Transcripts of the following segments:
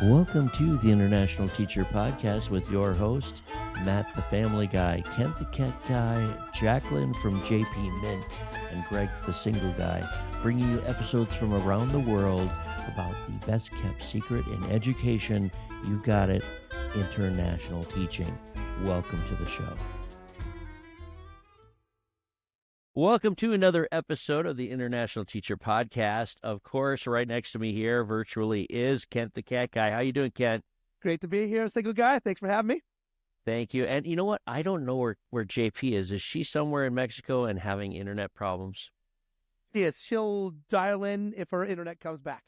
Welcome to the International Teacher Podcast with your host, Matt the Family Guy, Kent the Cat Guy, Jacqueline from JP Mint, and Greg the Single Guy, bringing you episodes from around the world about the best kept secret in education. You've got it, international teaching. Welcome to the show. Welcome to another episode of the International Teacher Podcast. Of course, right next to me here virtually is Kent the Cat Guy. How you doing, Kent? Great to be here, Single Guy. Thanks for having me. Thank you. And you know what? I don't know where JP is. Is she somewhere in Mexico and having internet problems? Yes, she'll dial in if her internet comes back.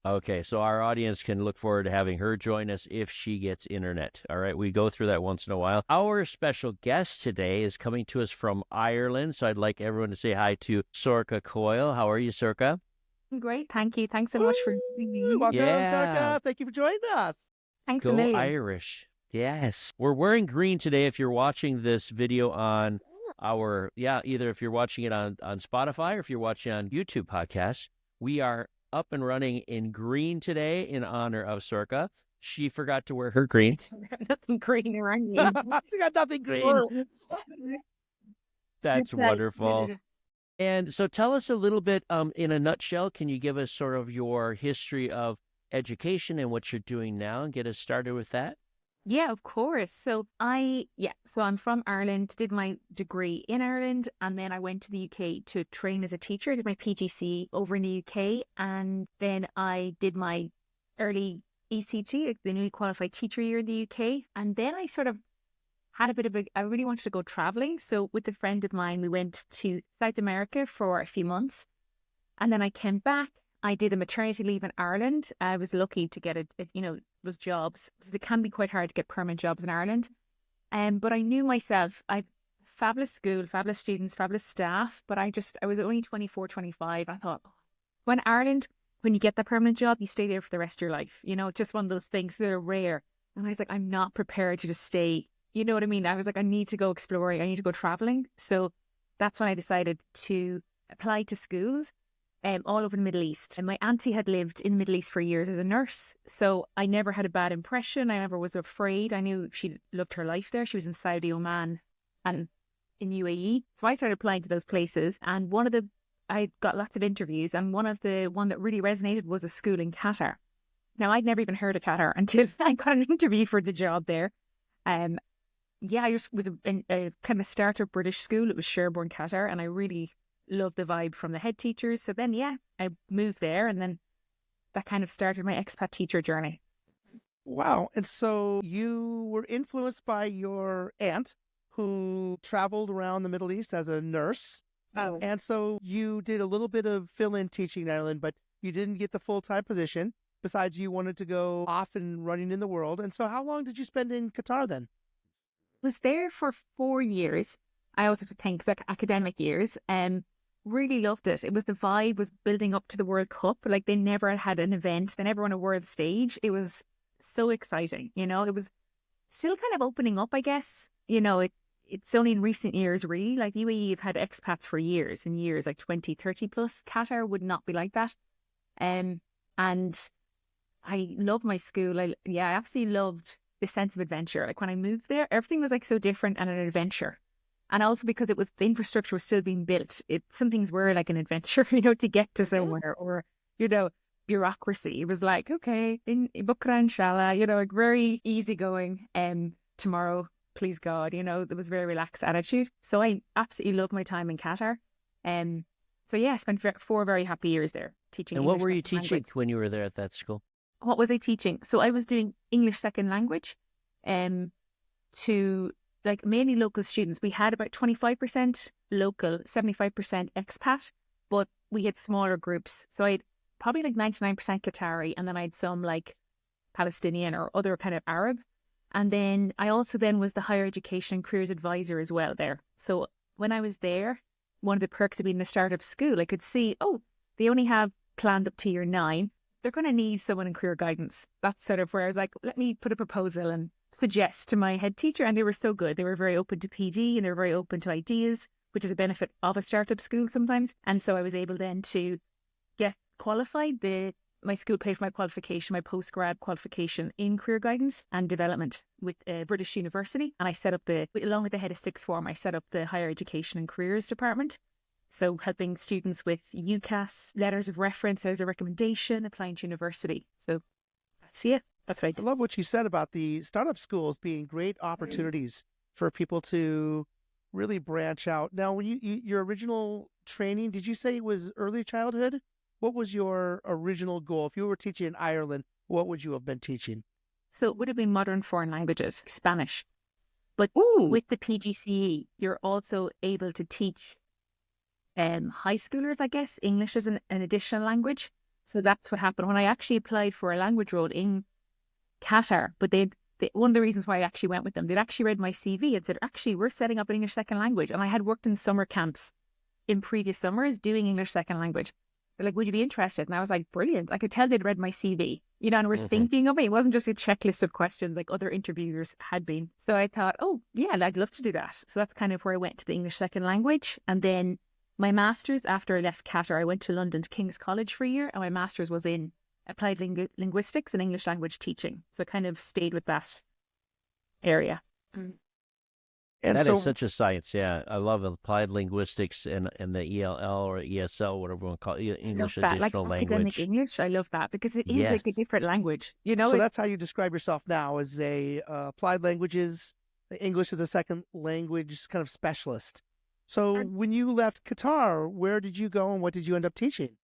Okay, so our audience can look forward to having her join us if she gets internet. All right, we go through that once in a while. Our special guest today is coming to us from Ireland, so I'd like everyone to say hi to Sorcha Coyle. How are you, Sorcha? Great, thank you. Thanks so much for having me. Welcome, Yeah. Sorcha. Thank you for joining us. Thanks Go a million. Irish. Yes. We're wearing green today if you're watching this video on either if you're watching it on Spotify or if you're watching on YouTube podcasts. We are up and running in green today in honor of Sorcha. She forgot to wear her green. Nothing green around me. She got nothing green. That's wonderful. And so tell us a little bit, in a nutshell, can you give us sort of your history of education and what you're doing now and get us started with that? Yeah, of course. So I'm from Ireland, did my degree in Ireland, and then I went to the UK to train as a teacher. I did my PGC over in the UK, and then I did my early ECT, the newly qualified teacher year in the UK. And then I sort of had I really wanted to go traveling. So with a friend of mine, we went to South America for a few months. And then I came back. I did a maternity leave in Ireland. I was lucky to get was jobs. So it can be quite hard to get permanent jobs in Ireland. But I knew myself, I fabulous school, fabulous students, fabulous staff. But I was only 24, 25. I thought, when you get that permanent job, you stay there for the rest of your life. Just one of those things that are rare. And I was like, I'm not prepared to just stay. You know what I mean? I was like, I need to go exploring. I need to go traveling. So that's when I decided to apply to schools all over the Middle East. And my auntie had lived in the Middle East for years as a nurse. So I never had a bad impression. I never was afraid. I knew she loved her life there. She was in Saudi, Oman and in UAE. So I started applying to those places. And I got lots of interviews. And one that really resonated was a school in Qatar. Now, I'd never even heard of Qatar until I got an interview for the job there. I just was a kind of starter British school. It was Sherborne, Qatar. And I really loved the vibe from the head teachers. So then, I moved there, and then that kind of started my expat teacher journey. Wow. And so you were influenced by your aunt who traveled around the Middle East as a nurse. Oh. And so you did a little bit of fill-in teaching in Ireland, but you didn't get the full-time position. Besides, you wanted to go off and running in the world. And so how long did you spend in Qatar then? Was there for 4 years. I always have to think, like academic years. Really loved it. The vibe was building up to the World Cup. Like, they never had an event. They never on a world stage. It was so exciting. It was still kind of opening up, I guess. It's only in recent years, really. Like, UAE have had expats for years and years, like 20, 30 plus. Qatar would not be like that. And I love my school. I absolutely loved the sense of adventure. Like, when I moved there, everything was like so different and an adventure. And also because the infrastructure was still being built. Some things were like an adventure, to get to somewhere, or, bureaucracy. It was like, okay, in Bukra, inshallah, like very easygoing. Tomorrow, please God, there was a very relaxed attitude. So I absolutely loved my time in Qatar. I spent 4 very happy years there teaching. And English what were you second teaching language. when you were there at that school? What was I teaching? So I was doing English second language to mainly local students. We had about 25% local, 75% expat, but we had smaller groups. So I had probably 99% Qatari, and then I had some Palestinian or other kind of Arab. And then I also was the higher education and careers advisor as well there. So when I was there, one of the perks of being in a startup school, I could see, they only have planned up to year 9. They're going to need someone in career guidance. That's sort of where I was like, let me put a proposal and suggest to my head teacher. And they were so good. They were very open to PD, and they were very open to ideas, which is a benefit of a startup school sometimes. And so I was able then to get qualified. my school paid for my qualification, my postgrad qualification in career guidance and development with British University. And I set up along with the head of sixth form, I set up the higher education and careers department. So helping students with UCAS, letters of reference, letters of recommendation, applying to university. So that's it. That's what I I did. love what you said about the startup schools being great opportunities for people to really branch out. Now, when your original training, did you say it was early childhood? What was your original goal? If you were teaching in Ireland, what would you have been teaching? So it would have been modern foreign languages, Spanish. But with the PGCE, you're also able to teach high schoolers, I guess, English as an additional language. So that's what happened when I actually applied for a language role in Qatar. But one of the reasons why I actually went with them, they'd actually read my CV and said, actually, we're setting up an English second language. And I had worked in summer camps in previous summers doing English second language. They're like, would you be interested? And I was like, brilliant. I could tell they'd read my CV, and were thinking of me. It wasn't just a checklist of questions like other interviewers had been. So I thought, oh, yeah, I'd love to do that. So that's kind of where I went to the English second language. And then my master's, after I left Qatar, I went to London to King's College for a year. And my master's was in applied linguistics and English language teaching. So I kind of stayed with that area. And that is such a science. Yeah, I love applied linguistics and the ELL or ESL, whatever we want to call it, English additional like language. Academic English, I love that because it is like a different language. So that's how you describe yourself now, as a applied languages, English as a second language kind of specialist. So when you left Qatar, where did you go and what did you end up teaching?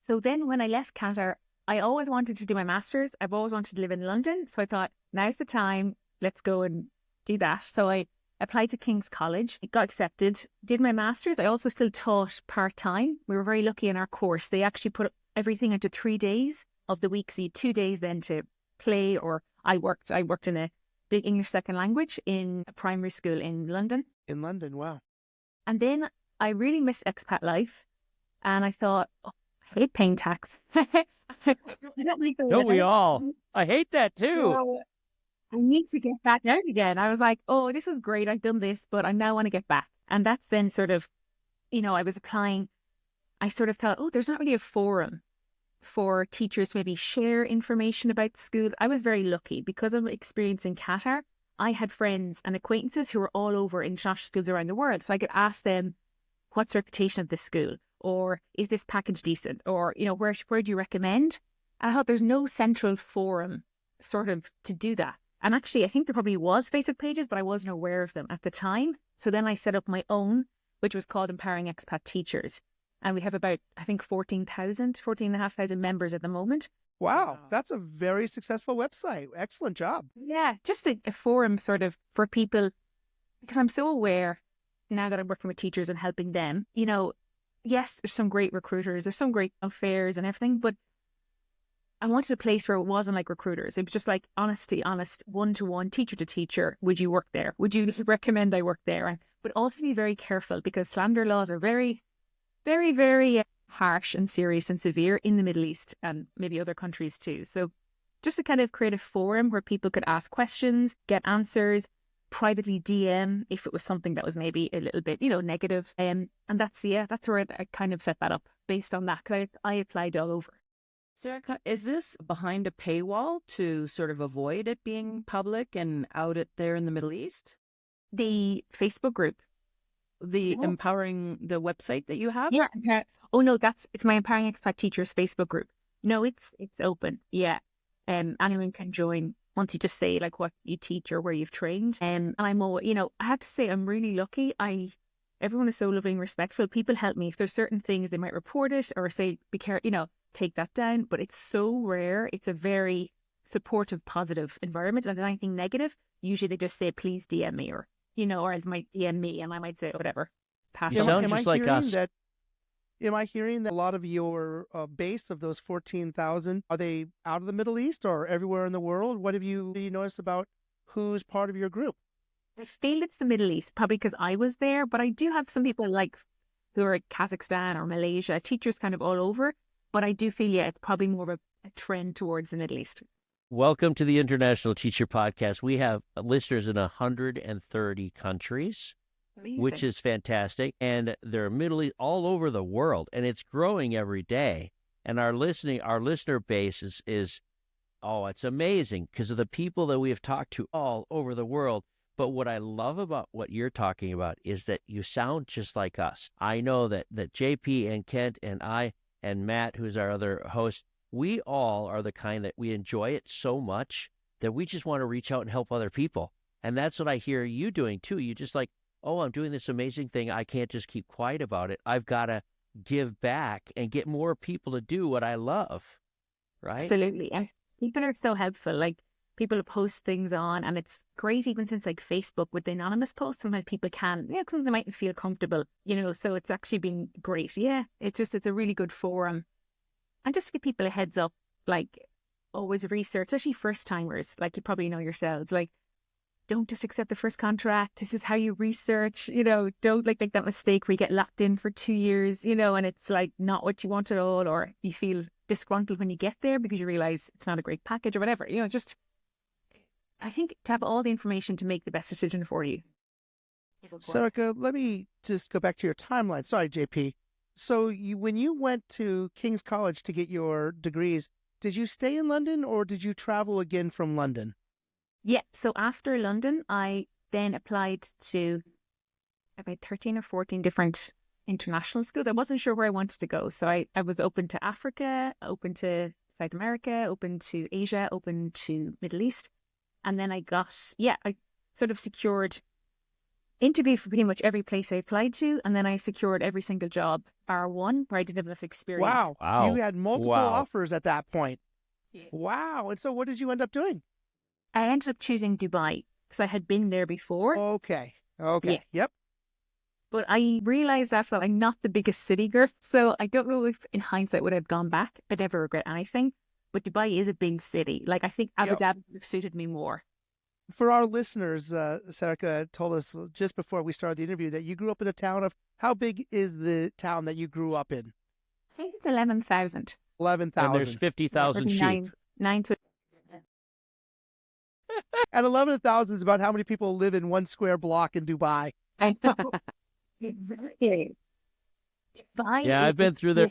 So then when I left Qatar, I always wanted to do my master's. I've always wanted to live in London. So I thought, now's the time. Let's go and do that. So I applied to King's College. It got accepted. Did my master's. I also still taught part-time. We were very lucky in our course. They actually put everything into 3 days of the week. So you had 2 days then to play, or I worked in the English second language in a primary school in London. In London, wow. And then I really missed expat life. And I thought, oh, I hate paying tax. I don't like Don't we all? I hate that too. I need to get back out again. I was like, oh, this was great. I've done this, but I now want to get back. And that's then sort of, I was applying. I sort of thought, oh, there's not really a forum for teachers to maybe share information about schools. I was very lucky because of my experience in Qatar. I had friends and acquaintances who were all over international schools around the world. So I could ask them, what's the reputation of this school? Or is this package decent? Or, where do you recommend? And I thought there's no central forum sort of to do that. And actually, I think there probably was Facebook pages, but I wasn't aware of them at the time. So then I set up my own, which was called Empowering Expat Teachers. And we have about, I think, 14,500 members at the moment. Wow, that's a very successful website. Excellent job. Yeah, just a forum sort of for people, because I'm so aware now that I'm working with teachers and helping them, yes, there's some great recruiters, there's some great affairs and everything, but I wanted a place where it wasn't like recruiters. It was just like honest, one-to-one, teacher to teacher. Would you work there? Would you recommend I work there? But also be very careful because slander laws are very, very, very harsh and serious and severe in the Middle East and maybe other countries too. So just to kind of create a forum where people could ask questions, get answers, privately DM if it was something that was maybe a little bit, negative. And that's where I kind of set that up based on that, because I applied all over. Sorcha, is this behind a paywall to sort of avoid it being public and out there in the Middle East? The Facebook group. The empowering, the website that you have? Yeah. Oh no, it's my Empowering Expat Teachers Facebook group. No, it's open. Yeah. Anyone can join once you just say like what you teach or where you've trained. And I'm all, I have to say I'm really lucky. Everyone is so loving and respectful. People help me. If there's certain things, they might report it or say, be careful, take that down. But it's so rare. It's a very supportive, positive environment. And if there's anything negative, usually they just say, please DM me, or they might DM me and I might say, whatever. Pass It on. sounds just like us. Am I hearing that a lot of your base of those 14,000, are they out of the Middle East or everywhere in the world? What have you noticed about who's part of your group? I feel it's the Middle East, probably because I was there, but I do have some people who are Kazakhstan or Malaysia, teachers kind of all over. But I do feel, it's probably more of a trend towards the Middle East. Welcome to the International Teacher Podcast. We have listeners in 130 countries. Amazing. Which is fantastic. And they're all over the world, and it's growing every day. And our listener base is oh, it's amazing because of the people that we have talked to all over the world. But what I love about what you're talking about is that you sound just like us. I know that JP and Kent and I and Matt, who's our other host, we all are the kind that we enjoy it so much that we just want to reach out and help other people. And that's what I hear you doing too. You just like, oh, I'm doing this amazing thing. I can't just keep quiet about it. I've got to give back and get more people to do what I love. Right? Absolutely. And people are so helpful. Like, people post things on, and it's great even since like Facebook with the anonymous posts. Sometimes people can, because they mightn't feel comfortable, so it's actually been great. Yeah, it's a really good forum. And just to give people a heads up, like, always research, especially first timers, like you probably know yourselves, like, don't just accept the first contract. This is how you research, don't like make that mistake where you get locked in for 2 years, and it's like not what you want at all, or you feel disgruntled when you get there because you realize it's not a great package or whatever, just, I think to have all the information to make the best decision for you. Sorcha, let me just go back to your timeline. Sorry, JP. So when you went to King's College to get your degrees, did you stay in London or did you travel again from London? Yeah. So after London, I then applied to about 13 or 14 different international schools. I wasn't sure where I wanted to go. So I was open to Africa, open to South America, open to Asia, open to Middle East. And then I sort of secured interview for pretty much every place I applied to. And then I secured every single job, bar one, where I didn't have enough experience. Wow. You had multiple offers at that point. Yeah. Wow. And so what did you end up doing? I ended up choosing Dubai because I had been there before. Okay. Yeah. Yep. But I realized after that I'm not the biggest city girl. So I don't know if in hindsight would I have gone back. I'd never regret anything. But Dubai is a big city. Like, I think Abu Dhabi suited me more. For our listeners, Sorcha told us just before we started the interview that you grew up in a town of, how big is the town that you grew up in? I think it's 11,000. 11,000. And there's 50,000 sheep. Nine to... And 11,000 is about how many people live in one square block in Dubai. I know. Dubai. Yeah, I've been through there.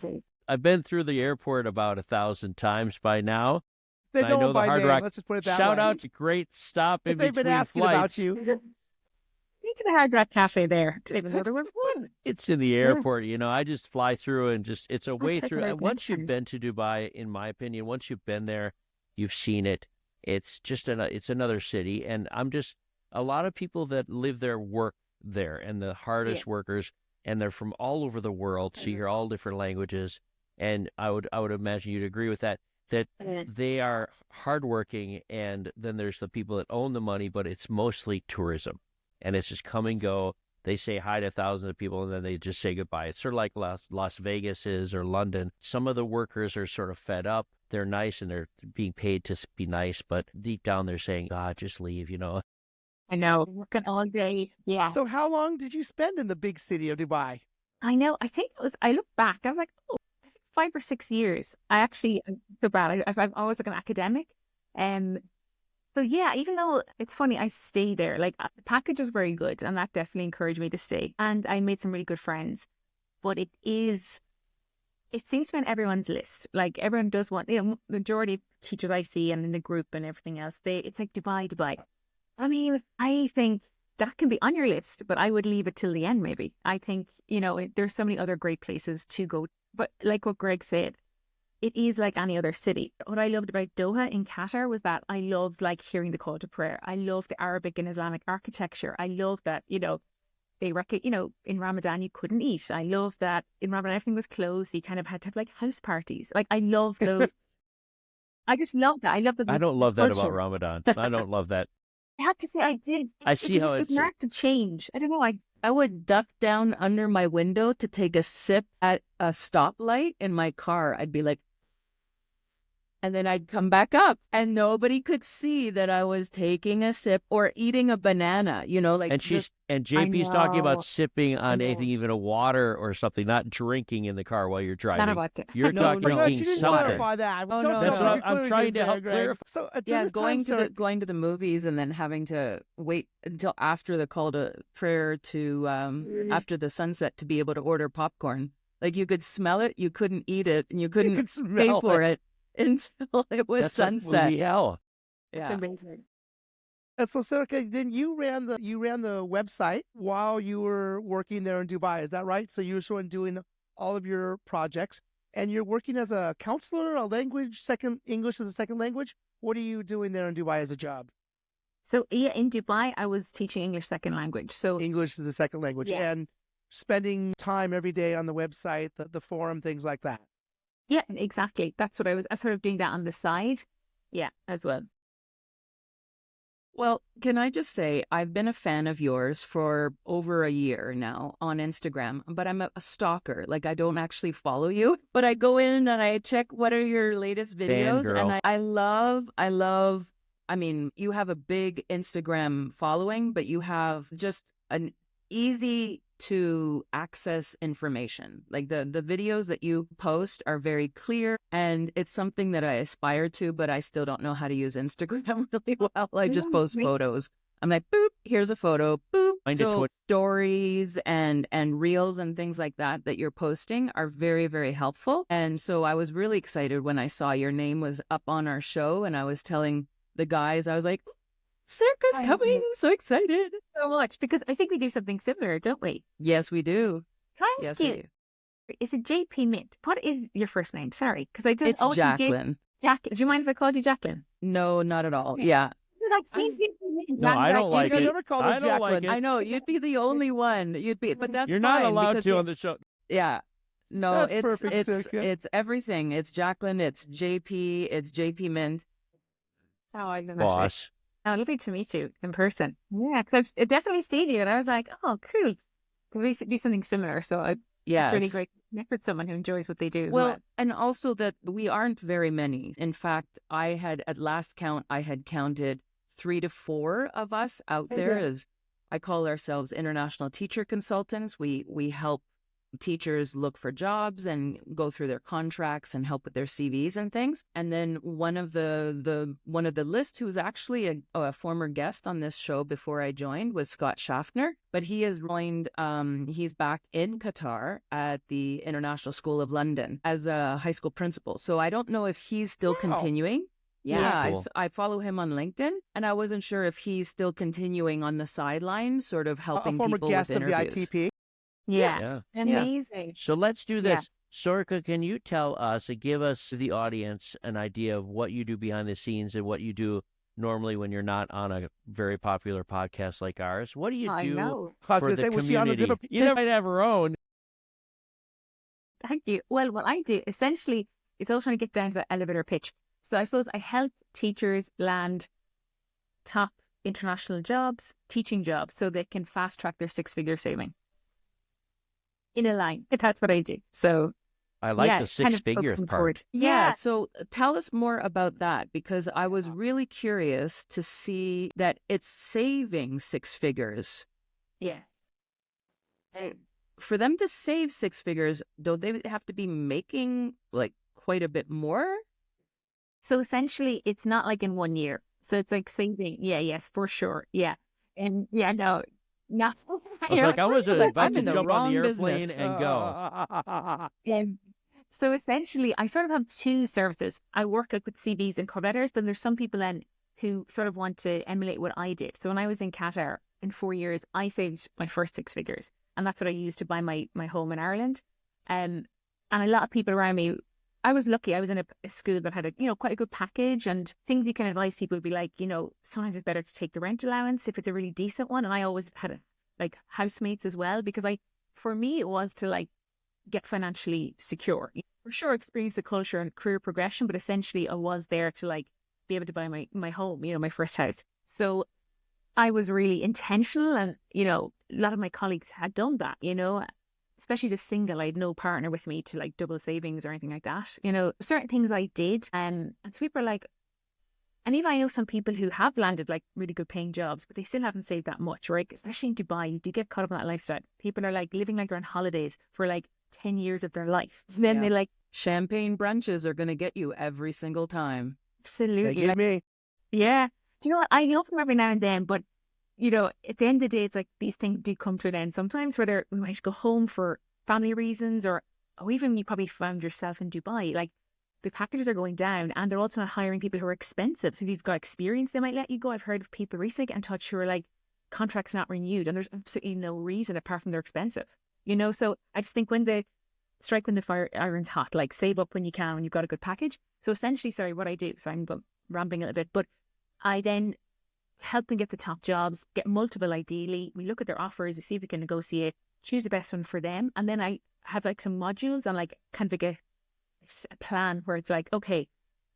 I've been through the airport about 1,000 times by now. They know them by Hard name. Rock. Let's just put it that Shout way. out to great stop in they've between been asking flights. about you. Need to the Hard Rock Cafe there. It's in the airport, I just fly through and it's a way through. And once you've been to Dubai, in my opinion, once you've been there, you've seen it. It's just it's another city. And a lot of people that live there work there, and the hardest workers, and they're from all over the world. So you hear all different languages. And I would imagine you'd agree with that they are hardworking, and then there's the people that own the money, but it's mostly tourism, and it's just come and go. They say hi to thousands of people, and then they just say goodbye. It's sort of like Las Vegas is, or London. Some of the workers are sort of fed up. They're nice, and they're being paid to be nice, but deep down they're saying, God, just leave, I know, working all day. Yeah. So how long did you spend in the big city of Dubai? I know. I think I look back, I was like, 5 or 6 years. I actually feel bad. I'm always like an academic. So yeah, even though it's funny, I stay there. Like, the package was very good, and that definitely encouraged me to stay. And I made some really good friends. But it seems to be on everyone's list. Like, everyone does want, majority of teachers I see and in the group and everything else, it's like Dubai. I mean, I think that can be on your list, but I would leave it till the end, maybe. I think, there's so many other great places to go. But like what Greg said, it is like any other city. What I loved about Doha in Qatar was that I loved like hearing the call to prayer. I love the Arabic and Islamic architecture. I love that, they in Ramadan you couldn't eat. I love that in Ramadan everything was closed. So you kind of had to have like house parties. Like, I love those. I just love that. I love that. I don't love that about Ramadan. I don't love that. I have to say I did. I see how it's marked a change. I don't know. I would duck down under my window to take a sip at a stoplight in my car. I'd be like, and then I'd come back up, and nobody could see that I was taking a sip or eating a banana, like. And JP's talking about sipping on anything, even a water or something, not drinking in the car while you're driving. Not about that. You're talking drinking something. Clarify that. Oh, Don't no. That's jump what I'm trying to help clarify. So, going to the movies and then having to wait until after the call to prayer to after the sunset to be able to order popcorn. Like you could smell it, you couldn't eat it, and you You couldn't can pay smell for it. it until it was That's like sunset. movie hell. It's Yeah. amazing. And so, Sorcha, then you ran the website while you were working there in Dubai. Is that right? So you were sort of doing all of your projects, and you're working as a counselor, English as a second language. What are you doing there in Dubai as a job? So yeah, in Dubai, I was teaching English second language. So English as a second language, Yeah. and spending time every day on the website, the forum, things like that. yeah, exactly. That's what I was sort of doing that on the side. Yeah, as well. Well, can I just say, I've been a fan of yours for over a year now on Instagram, but I'm a stalker. Like, I don't actually follow you, but I go in and I check what are your latest videos. Fangirl. And I love, I mean, you have a big Instagram following, but you have just an easy to access information. Like the videos that you post are very clear, and it's something that I aspire to, but I still don't know how to use Instagram really well. I just post Right. photos. I'm like, boop, here's a photo, boop. Find a So Twitter. stories and reels and things like that you're posting are very, very helpful. And so I was really excited when I saw your name was up on our show, and I was telling the guys, I was like, Sorcha's I coming. know. I'm so excited. So much, because I think we do something similar, don't we? Yes, we do. Can I Yes, ask we you, do. is it JP Mint? What is your first name? Sorry, because I did. It's Jacqueline. Jacqueline. Do you mind if I called you Jacqueline? No, not at all. Okay. Yeah. Because I've seen people mint. No, I don't like I it. never called her I don't like Jacqueline. it. I know you'd be the only one. You'd be, but that's You're not fine allowed because to on the show. yeah. No, That's it's perfect, it's Sorcha. it's everything. It's Jacqueline. It's JP. It's JP Mint. Oh, I know. Boss. Oh, lovely to meet you in person. Yeah, because I've definitely seen you, and I was like, oh, cool. Could be something similar. So Yes. it's really great to connect with someone who enjoys what they do as Well, well. and also that we aren't very many. In fact, I had at last count, I had counted 3 to 4 of us out there. Okay. As I call ourselves international teacher consultants. We help teachers look for jobs and go through their contracts and help with their CVs and things. And then one of the list, who's actually a former guest on this show before I joined, was Scott Schaffner. But he has joined. He's back in Qatar at the International School of London as a high school principal. So I don't know if he's still Wow. continuing. Yeah, That's cool. I follow him on LinkedIn, and I wasn't sure if he's still continuing on the sidelines, sort of A helping former people guest with of the interviews. ITP. Yeah. Yeah. Amazing. So let's do Yeah. this. Sorcha, can you tell us and give us, the audience, an idea of what you do behind the scenes and what you do normally when you're not on a very popular podcast like ours? What do you I do know. I was for going to the say, was she on a community? different? You might have her own. Thank you. Well, what I do essentially, it's all trying to get down to the elevator pitch. So I suppose I help teachers land top international jobs, teaching jobs, so they can fast track their 6-figure saving. In a line. That's what I do. So I like yeah, the it's kind of 6 figures focusing part. towards- Yeah, so tell us more about that, because I was really curious to see that it's saving 6 figures. Yeah. For them to save 6 figures, don't they have to be making like quite a bit more? So essentially, it's not like in 1 year. So it's like saving. Yeah, yes, for sure. Yeah. And yeah, no. I was like, I was about I'm to in the jump on the wrong airplane business. and go. So essentially, I sort of have 2 services. I work with CVs and cover letters, but there's some people then who sort of want to emulate what I did. So when I was in Qatar in 4 years, I saved my first 6 figures, and that's what I used to buy my home in Ireland. And a lot of people around me, I was lucky. I was in a school that had quite a good package, and things you can advise people would be like, sometimes it's better to take the rent allowance if it's a really decent one. And I always had like housemates as well, because for me, it was to like get financially secure. For sure, experience the culture and career progression, but essentially I was there to like be able to buy my home, my first house. So I was really intentional, and, a lot of my colleagues had done that, especially as single. I had no partner with me to like double savings or anything like that. Certain things I did. And so people are like, and even I know some people who have landed like really good paying jobs, but they still haven't saved that much, right? Especially in Dubai, you do get caught up in that lifestyle. People are like living like they're on holidays for like 10 years of their life. And then they like, Champagne brunches are going to get you every single time. They absolutely. give Like, me. yeah. Do you know what? I know them every now and then, but at the end of the day, it's like these things do come to an end sometimes, whether we might go home for family reasons, or or even you probably found yourself in Dubai, like the packages are going down and they're also not hiring people who are expensive. So if you've got experience, they might let you go. I've heard of people recently get in touch who are like, contracts not renewed, and there's absolutely no reason apart from they're expensive. So I just think when the fire iron's hot, like save up when you can when you've got a good package. So essentially, sorry, what I do, so I'm rambling a little bit, but I then help them get the top jobs, get multiple ideally. We look at their offers, we see if we can negotiate, choose the best one for them. And then I have like some modules and like kind of like a plan where it's like, okay,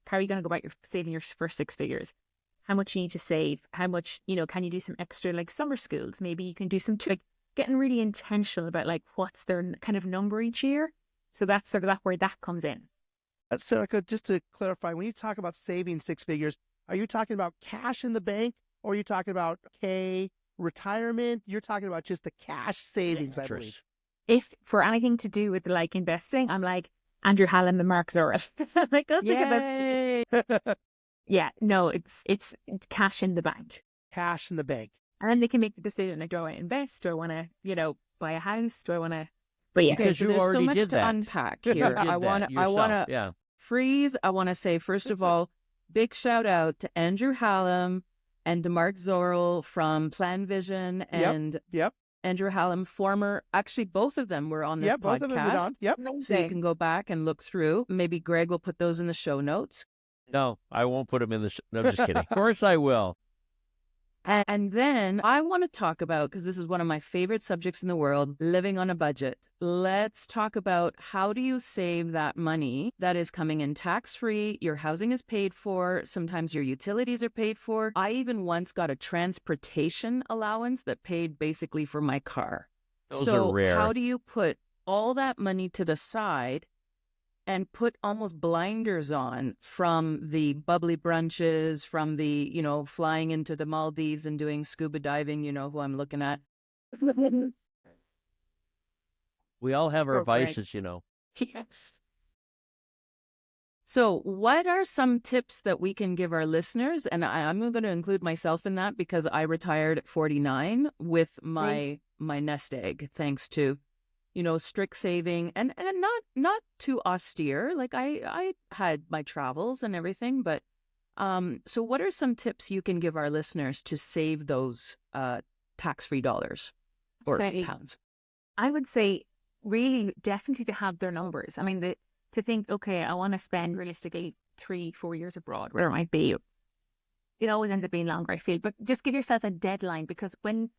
how are you going to go about saving your first 6 figures? How much you need to save? How much, can you do some extra like summer schools? Maybe you can do some, like getting really intentional about like what's their kind of number each year. So that's sort of where that comes in. Sorcha, just to clarify, when you talk about saving 6 figures, are you talking about cash in the bank, or are you talking about retirement? You're talking about just the cash savings, I believe. If for anything to do with like investing, I'm like Andrew Hallam and Mark Zorel. Like, go speak about. Yeah, no, it's cash in the bank. Cash in the bank. And then they can make the decision, like, do I want to invest? Do I want to, buy a house? Do I want to? But yeah. Okay, so there's so much to unpack here. I want to freeze. I want to say, first of all, big shout out to Andrew Hallam and to Mark Zorel from Plan Vision and Andrew Hallam, actually both of them were on this podcast. Both of them have been on. Yep. So you can go back and look through. Maybe Greg will put those in the show notes. No, I won't put them in the no, just kidding. Of course I will. And then I want to talk about, because this is one of my favorite subjects in the world, living on a budget. Let's talk about how do you save that money that is coming in tax-free, your housing is paid for, sometimes your utilities are paid for. I even once got a transportation allowance that paid basically for my car. Those are rare. How do you put all that money to the side and put almost blinders on from the bubbly brunches, from the, flying into the Maldives and doing scuba diving, who I'm looking at. We all have our vices, Yes. So what are some tips that we can give our listeners? And I'm going to include myself in that because I retired at 49 with my nest egg, thanks to strict saving and not too austere. Like I had my travels and everything, but so what are some tips you can give our listeners to save those tax-free dollars or pounds? I would say really definitely to have their numbers. I mean, to think, okay, I want to spend realistically 3-4 years abroad, whatever it might be. It always ends up being longer, I feel, but just give yourself a deadline, because when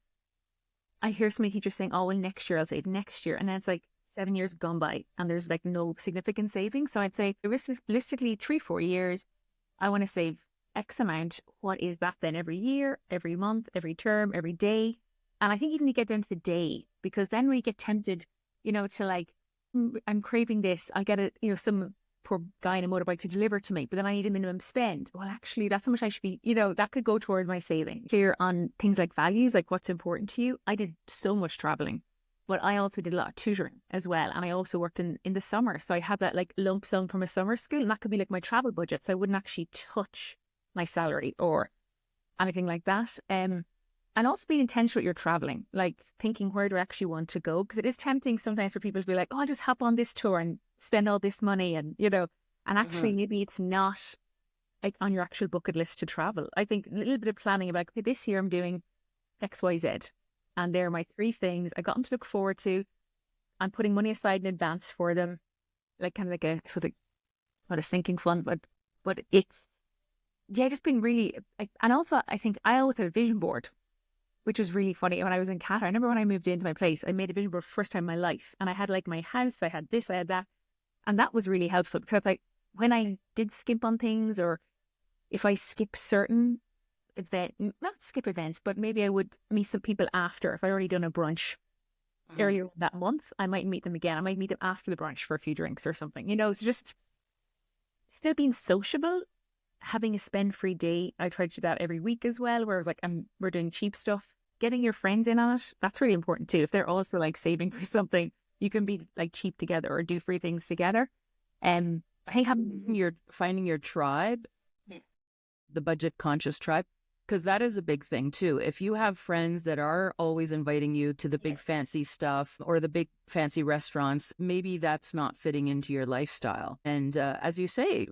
I hear so many teachers saying, oh, well, next year I'll save next year. And then it's like 7 years have gone by and there's like no significant savings. So I'd say realistically 3-4 years, I want to save X amount. What is that then? Every year, every month, every term, every day. And I think even you get down to the day, because then we get tempted, to like, I'm craving this. I get some poor guy in a motorbike to deliver to me, but then I need a minimum spend. Well, actually, that's how much I should be, that could go towards my saving. Clear on things like values, like what's important to you. I did so much traveling, but I also did a lot of tutoring as well. And I also worked in the summer. So I had that like lump sum from a summer school, and that could be like my travel budget. So I wouldn't actually touch my salary or anything like that. And also being intentional with your traveling, like thinking, where do I actually want to go? Because it is tempting sometimes for people to be like, oh, I'll just hop on this tour and spend all this money. And, and actually maybe it's not like on your actual bucket list to travel. I think a little bit of planning about, okay, this year I'm doing X, Y, Z. And they're my 3 things I got them to look forward to. I'm putting money aside in advance for them, like kind of like not a sinking fund, but it's, just been really, and also I think I always had a vision board, which was really funny. When I was in Qatar, I remember when I moved into my place, I made a vision board for the first time in my life. And I had like my house, I had this, I had that. And that was really helpful, because I thought when I did skip on things, or if I skip certain events, not skip events, but maybe I would meet some people after. If I already done a brunch earlier that month, I might meet them again. I might meet them after the brunch for a few drinks or something, so just still being sociable. Having a spend-free day, I try to do that every week as well, where I was like, we're doing cheap stuff. Getting your friends in on it, that's really important too. If they're also like saving for something, you can be like cheap together or do free things together. I think finding your tribe, the budget conscious tribe. Because that is a big thing too. If you have friends that are always inviting you to the big fancy stuff or the big fancy restaurants, maybe that's not fitting into your lifestyle. And as you say,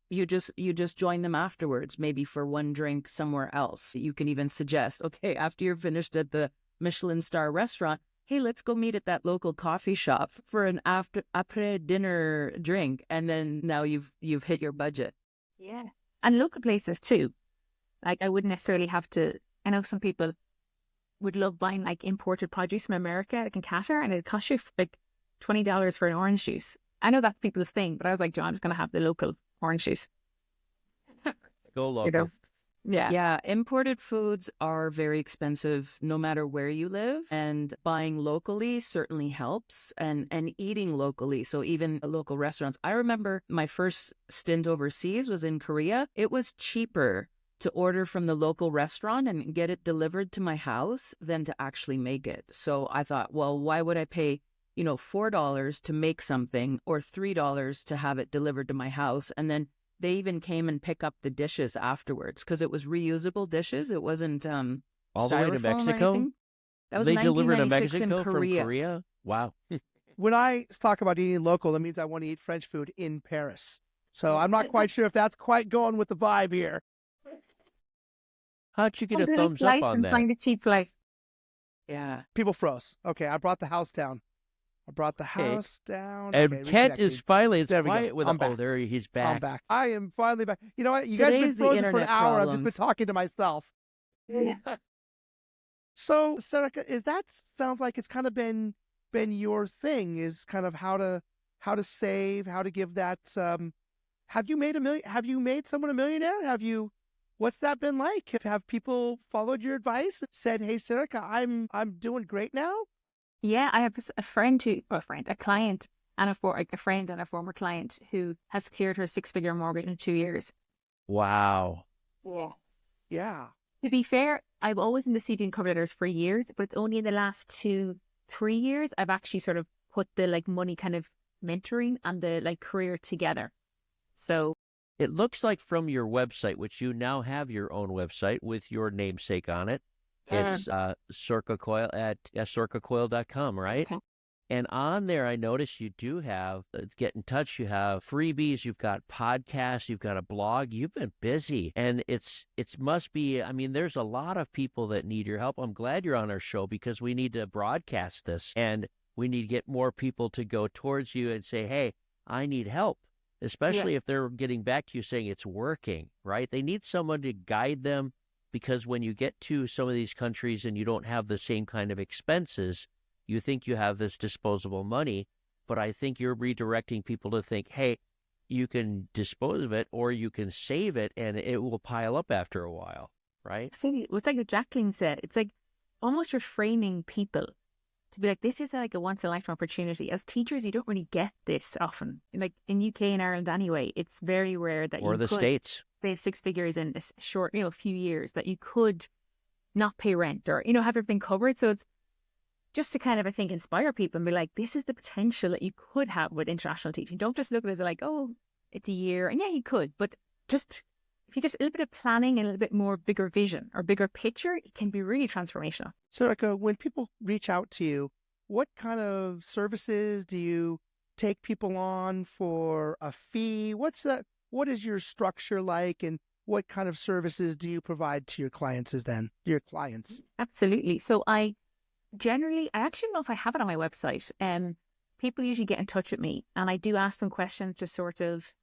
you just join them afterwards, maybe for one drink somewhere else. You can even suggest, okay, after you're finished at the Michelin star restaurant, hey, let's go meet at that local coffee shop for an après dinner drink, and then now you've hit your budget. Yeah, and local places too. Like I wouldn't necessarily have to. I know some people would love buying like imported produce from America, like in Qatar, and it'd cost you like $20 for an orange juice. I know that's people's thing, but I was like, John, I'm just gonna have the local orange juice. Go local. You know? Yeah. Yeah, imported foods are very expensive no matter where you live, and buying locally certainly helps, and eating locally. So even local restaurants. I remember my first stint overseas was in Korea. It was cheaper to order from the local restaurant and get it delivered to my house than to actually make it. So I thought, well, why would I pay, $4 to make something or $3 to have it delivered to my house? And then they even came and pick up the dishes afterwards because it was reusable dishes. It wasn't all the way to styrofoam or Mexico. anything. That was They delivered to 1996 in Mexico from Korea. Korea. Wow. When I talk about eating local, that means I want to eat French food in Paris. So I'm not quite sure if that's quite going with the vibe here. How'd you get a Order thumbs up flights on and that? find a cheap flight. Yeah. People froze. Okay, I brought the house down. And Okay, Kent is finally, it's There we go. quiet with I'm oh, back. there he's I'm back. back. I am finally back. You know what? You guys have been Today's the frozen for an internet hour. I've just been problems. talking to myself. So, Sorcha, sounds like it's kind of been your thing, is kind of how to save, how to give that. Have you made someone a millionaire? What's that been like? Have people followed your advice and said, "Hey, Sorcha, I'm doing great now"? Yeah, I have a client, and a friend and a former client who has cleared her 6-figure mortgage in 2 years. Wow. Yeah. Yeah. To be fair, I've always been receiving cover letters for years, but it's only in the last 2-3 years I've actually sort of put the like money kind of mentoring and the like career together. So It looks like from your website, which you now have your own website with your namesake on it. It's Sorcha Coyle at sorchacoyle.com, right? Okay. And on there, I noticed you do have, get in touch, you have freebies, you've got podcasts, you've got a blog, you've been busy. And it's must be, I mean, there's a lot of people that need your help. I'm glad you're on our show because we need to broadcast this and we need to get more people to go towards you and say, hey, I need help, especially if they're getting back to you saying it's working, right? They need someone to guide them because when you get to some of these countries and you don't have the same kind of expenses, you think you have this disposable money, but I think you're redirecting people to think, hey, you can dispose of it or you can save it and it will pile up after a while, right? See, it's like what Jacqueline said. It's like almost reframing people to be like, this is like a once in a lifetime opportunity. As teachers, you don't really get this often. Like in UK and Ireland anyway, it's very rare that or the States save 6 figures in a short, few years, that you could not pay rent or, have everything covered. So it's just to kind of, I think, inspire people and be like, this is the potential that you could have with international teaching. Don't just look at it as like, oh, it's a year. And yeah, you could, but just if you just a little bit of planning and a little bit more bigger vision or bigger picture, it can be really transformational. Sorcha, when people reach out to you, what kind of services do you take people on for a fee? What is your structure like, and what kind of services do you provide to your clients Absolutely. So I actually don't know if I have it on my website. People usually get in touch with me and I do ask them questions to sort of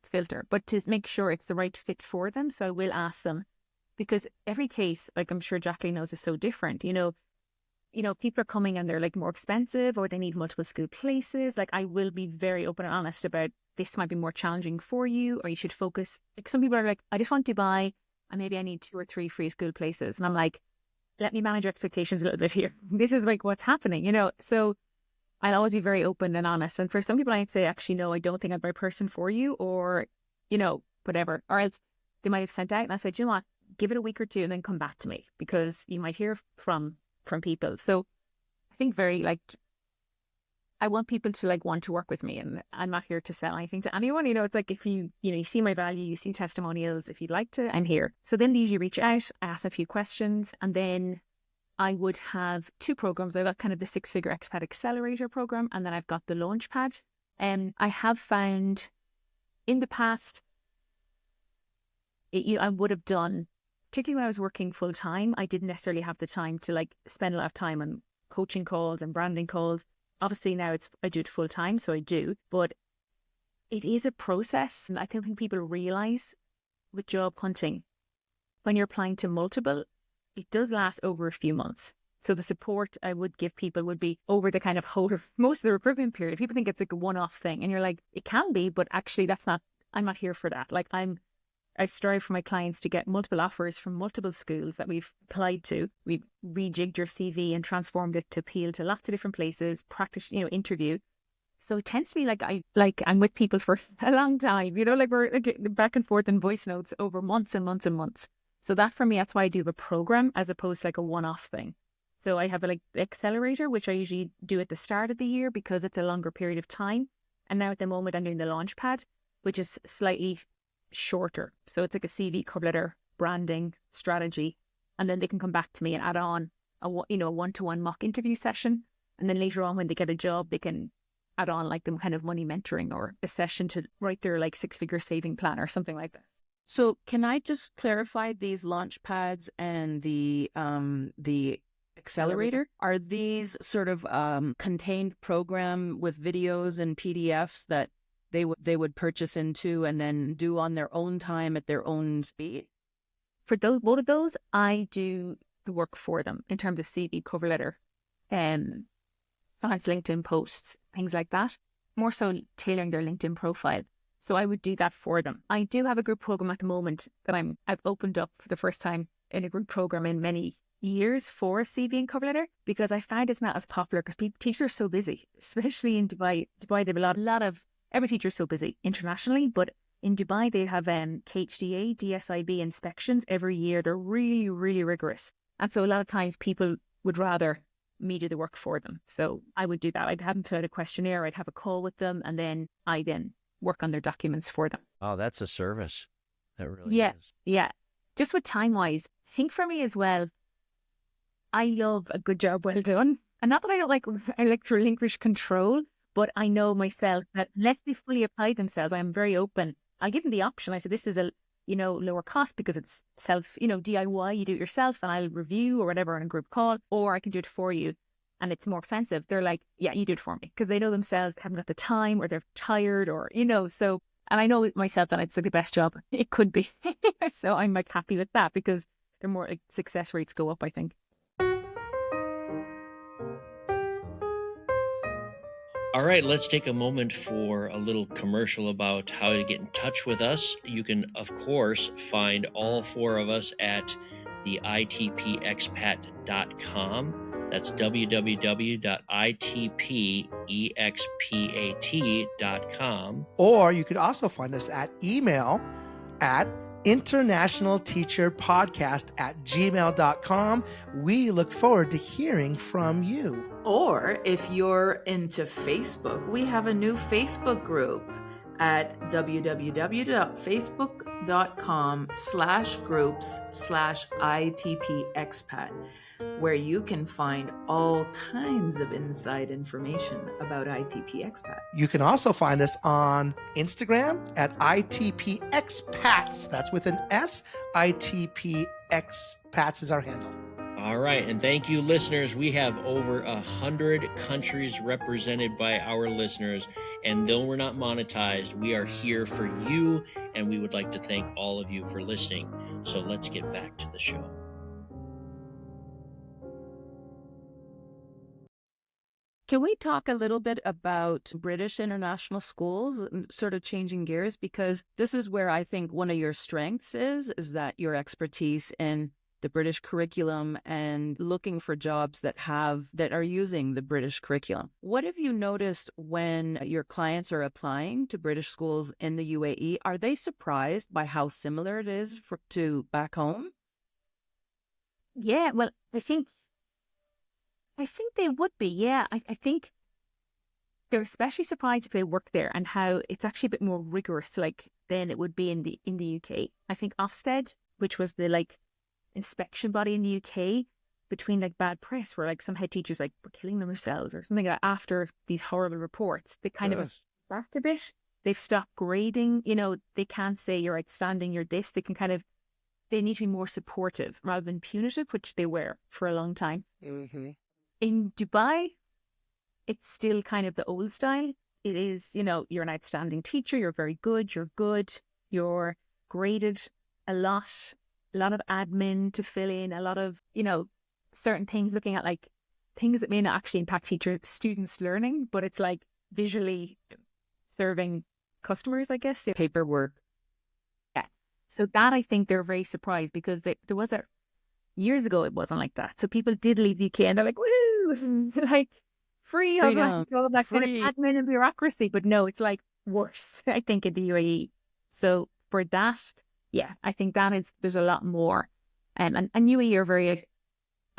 filter, but to make sure it's the right fit for them. So I will ask them, because every case, like I'm sure Jacqueline knows, is so different. People are coming and they're like more expensive or they need multiple school places. Like I will be very open and honest about this might be more challenging for you, or you should focus. Like some people are like, I just want Dubai and maybe I need 2 or 3 free school places. And I'm like, let me manage your expectations a little bit here. This is like what's happening, So I'll always be very open and honest. And for some people, I'd say, actually, no, I don't think I'm the right person for you, or, whatever. Or else they might have sent out and I said, you know what, give it a week or 2 and then come back to me, because you might hear from people. So I think I want people to like want to work with me, and I'm not here to sell anything to anyone. It's like if you see my value, you see testimonials, if you'd like to, I'm here. So then they usually reach out, ask a few questions, and then I would have two programs. I've got kind of the 6-figure expat accelerator program, and then I've got the launchpad. And I have found in the past, I would have done, particularly when I was working full time, I didn't necessarily have the time to like spend a lot of time on coaching calls and branding calls. Obviously now I do it full time, so I do, but it is a process. And I don't think people realize with job hunting, when you're applying to multiple, it does last over a few months. So the support I would give people would be over the kind of whole, most of the recruitment period. People think it's like a one-off thing, and you're like, it can be, but actually I'm not here for that. Like I strive for my clients to get multiple offers from multiple schools that we've applied to. We've rejigged your CV and transformed it to appeal to lots of different places, practice, interview. So it tends to be like I'm with people for a long time, like we're like back and forth in voice notes over months and months and months. So that for me, that's why I do a program as opposed to like a one-off thing. So I have like the accelerator, which I usually do at the start of the year because it's a longer period of time. And now at the moment I'm doing the launchpad, which is slightly shorter. So it's like a CV, cover letter, branding, strategy. And then they can come back to me and add on a one-to-one mock interview session. And then later on when they get a job, they can add on like them kind of money mentoring or a session to write their like 6-figure saving plan or something like that. So can I just clarify these launch pads and the accelerator? Are these sort of contained program with videos and PDFs that they would purchase into and then do on their own time at their own speed? For both of those, I do the work for them in terms of CV, cover letter, sometimes LinkedIn posts, things like that. More so tailoring their LinkedIn profile. So I would do that for them. I do have a group program at the moment that I've opened up for the first time in a group program in many years for CV and cover letter, because I find it's not as popular because teachers are so busy, especially in Dubai. Dubai, they have a lot of, every teacher is so busy internationally, but in Dubai, they have KHDA, DSIB inspections every year. They're really, really rigorous. And so a lot of times people would rather me do the work for them. So I would do that. I'd have them fill out a questionnaire. I'd have a call with them, and then I work on their documents for them. Oh, that's a service. That really is. Yeah. Just with time-wise, I think for me as well, I love a good job well done. And not that I like to relinquish control, but I know myself that unless they fully apply themselves, I'm very open. I'll give them the option. I said, this is a, lower cost because it's self, DIY, you do it yourself, and I'll review or whatever on a group call, or I can do it for you. And it's more expensive. They're like, yeah, you do it for me. Because they know themselves, they haven't got the time, or they're tired, or, so, and I know myself that it's like the best job it could be. So I'm like happy with that because they're more like success rates go up, I think. All right, let's take a moment for a little commercial about how to get in touch with us. You can, of course, find all 4 of us at the itpexpat.com. That's www.itpexpat.com. Or you could also find us at email at internationalteacherpodcast@gmail.com. We look forward to hearing from you. Or if you're into Facebook, we have a new Facebook group at www.facebook.com/groups/ITPexpat, where you can find all kinds of inside information about ITP Expat. You can also find us on Instagram at ITP Expats. That's with an S. ITP Expats is our handle. All right, and thank you, listeners. We have over 100 countries represented by our listeners, and though we're not monetized, we are here for you, and we would like to thank all of you for listening. So let's get back to the show. Can we talk a little bit about British international schools, sort of changing gears? Because this is where I think one of your strengths is that your expertise in the British curriculum and looking for jobs that are using the British curriculum. What have you noticed when your clients are applying to British schools in the UAE? Are they surprised by how similar it is to back home? Yeah, well, I think they would be. Yeah, I think they're especially surprised if they work there and how it's actually a bit more rigorous like than it would be in the UK. I think Ofsted, which was the like inspection body in the UK, between like bad press where like some head teachers like were killing themselves or something like after these horrible reports, they kind of have back a bit. They've stopped grading, you know, they can't say you're outstanding, you're this. They can kind of, they need to be more supportive rather than punitive, which they were for a long time. Mm-hmm. In Dubai, it's still kind of the old style. It is, you know, you're an outstanding teacher, you're very good, you're graded a lot of admin to fill in, a lot of, you know, certain things, looking at like things that may not actually impact students' learning, but it's like visually serving customers, I guess. Paperwork. Yeah. So that I think they're very surprised because there was years ago it wasn't like that. So people did leave the UK and they're like, woo, like free of like, all of that kind of admin and bureaucracy. But no, it's like worse, I think, in the UAE. So for that, yeah, I think there's a lot more. And UAE are very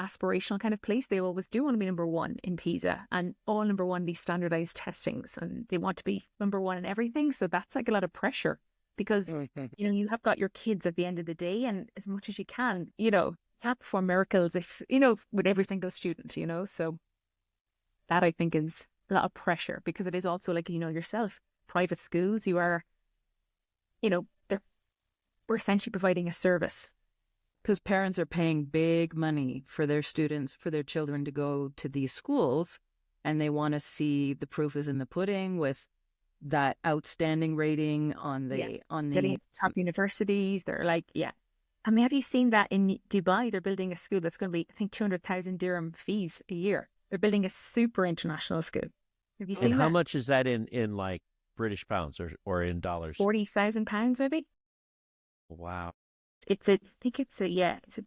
aspirational kind of place. They always do want to be number one in PISA and all number one in these standardized testings, and they want to be number one in everything. So that's like a lot of pressure because, you know, you have got your kids at the end of the day, and as much as you can, you know, can't perform miracles if, you know, with every single student, you know. So that I think is a lot of pressure because it is also like, you know, yourself, private schools, you are, you know, we're essentially providing a service. Because parents are paying big money for their students, for their children to go to these schools, and they want to see the proof is in the pudding with that outstanding rating on the getting top universities. They're like, yeah. I mean, have you seen that in Dubai? They're building a school that's going to be, I think, 200,000 dirham fees a year. They're building a super international school. Have you seen and that? how much is that in like British pounds or in dollars? £40,000 maybe. Wow. It's a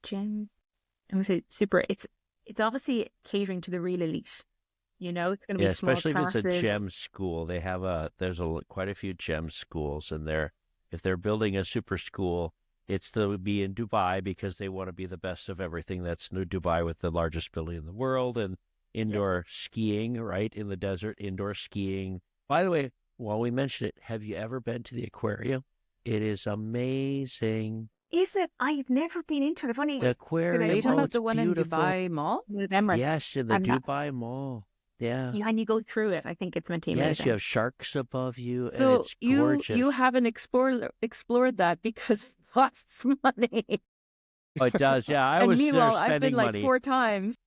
gem. I would say super. It's obviously catering to the real elite. You know, it's going to be small especially classes. if it's a gem school. They have there's quite a few gem schools, and if they're building a super school, it's to be in Dubai because they want to be the best of everything. That's New Dubai with the largest building in the world and indoor skiing, right in the desert, indoor skiing. By the way, while we mention it, have you ever been to the aquarium? It is amazing. Is it? I've never been into it. I've only The aquarium. Are you talking about the it's one beautiful. in Dubai Mall? with Emirates. Yes, in the Dubai Mall. Yeah. And you go through it. I think it's meant to be Yes, amazing. you have sharks above you, and So it's gorgeous. you haven't explored that because it costs money. Oh, it does. Yeah, I and was there meanwhile, I've spending been like money. 4 times.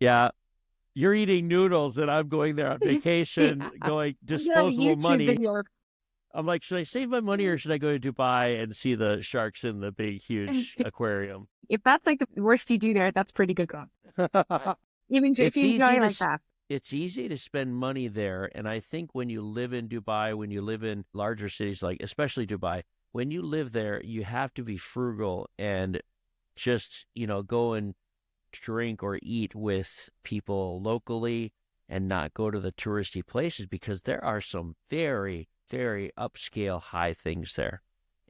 Yeah. You're eating noodles, and I'm going there on vacation, going disposable money. Video. I'm like, should I save my money or should I go to Dubai and see the sharks in the big, huge aquarium? If that's like the worst you do there, that's pretty good. If you enjoy like that. It's easy to spend money there. And I think when you live in Dubai, when you live in larger cities, like especially Dubai, when you live there, you have to be frugal and just, you know, go and drink or eat with people locally and not go to the touristy places because there are some very, very upscale high things there.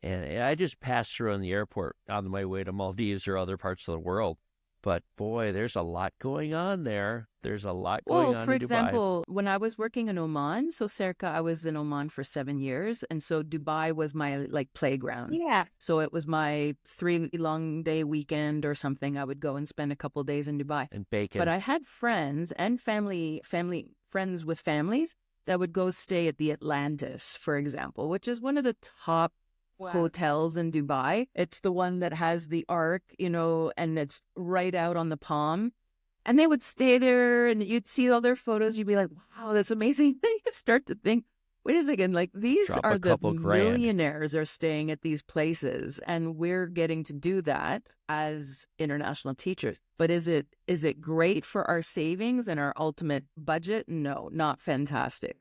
And I just passed through on the airport on my way to Maldives or other parts of the world. But boy, there's a lot going on there. There's a lot going on for in Dubai. example, when I was working in Oman, so circa I was in Oman for 7 years. And so Dubai was my like playground. Yeah. So it was my 3 long day weekend or something. I would go and spend a couple of days in Dubai. And bacon. But I had friends and friends with families that would go stay at the Atlantis, for example, which is one of the top hotels in Dubai. It's the one that has the arc, you know, and it's right out on the palm. And they would stay there and you'd see all their photos. You'd be like, wow, that's amazing. Then you start to think, wait a second, like these Drop are a the couple grand. millionaires are staying at these places and we're getting to do that as international teachers. But is it great for our savings and our ultimate budget? No, not fantastic.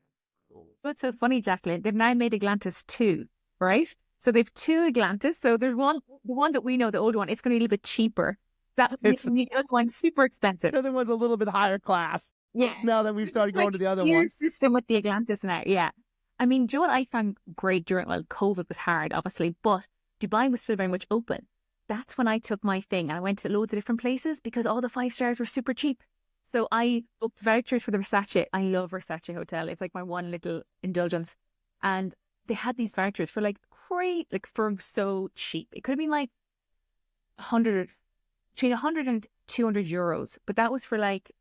What's so funny, Jacqueline? They've now made Atlantis 2, right? So they've 2 Atlantis. So there's the one that we know, the old one, it's going to be a little bit cheaper. The other one's super expensive. The other one's a little bit higher class. Yeah. Now that we've started going to the other Tiered one. system with the Atlantis now. Yeah. I mean, do you know what I found great COVID was hard, obviously, but Dubai was still very much open. That's when I took my thing and I went to loads of different places because all the 5 stars were super cheap. So I booked vouchers for the Versace. I love Versace Hotel. It's like my one little indulgence. And they had these vouchers for like great, like for so cheap. It could have been like 100, between 100 and 200 euros. But that was for like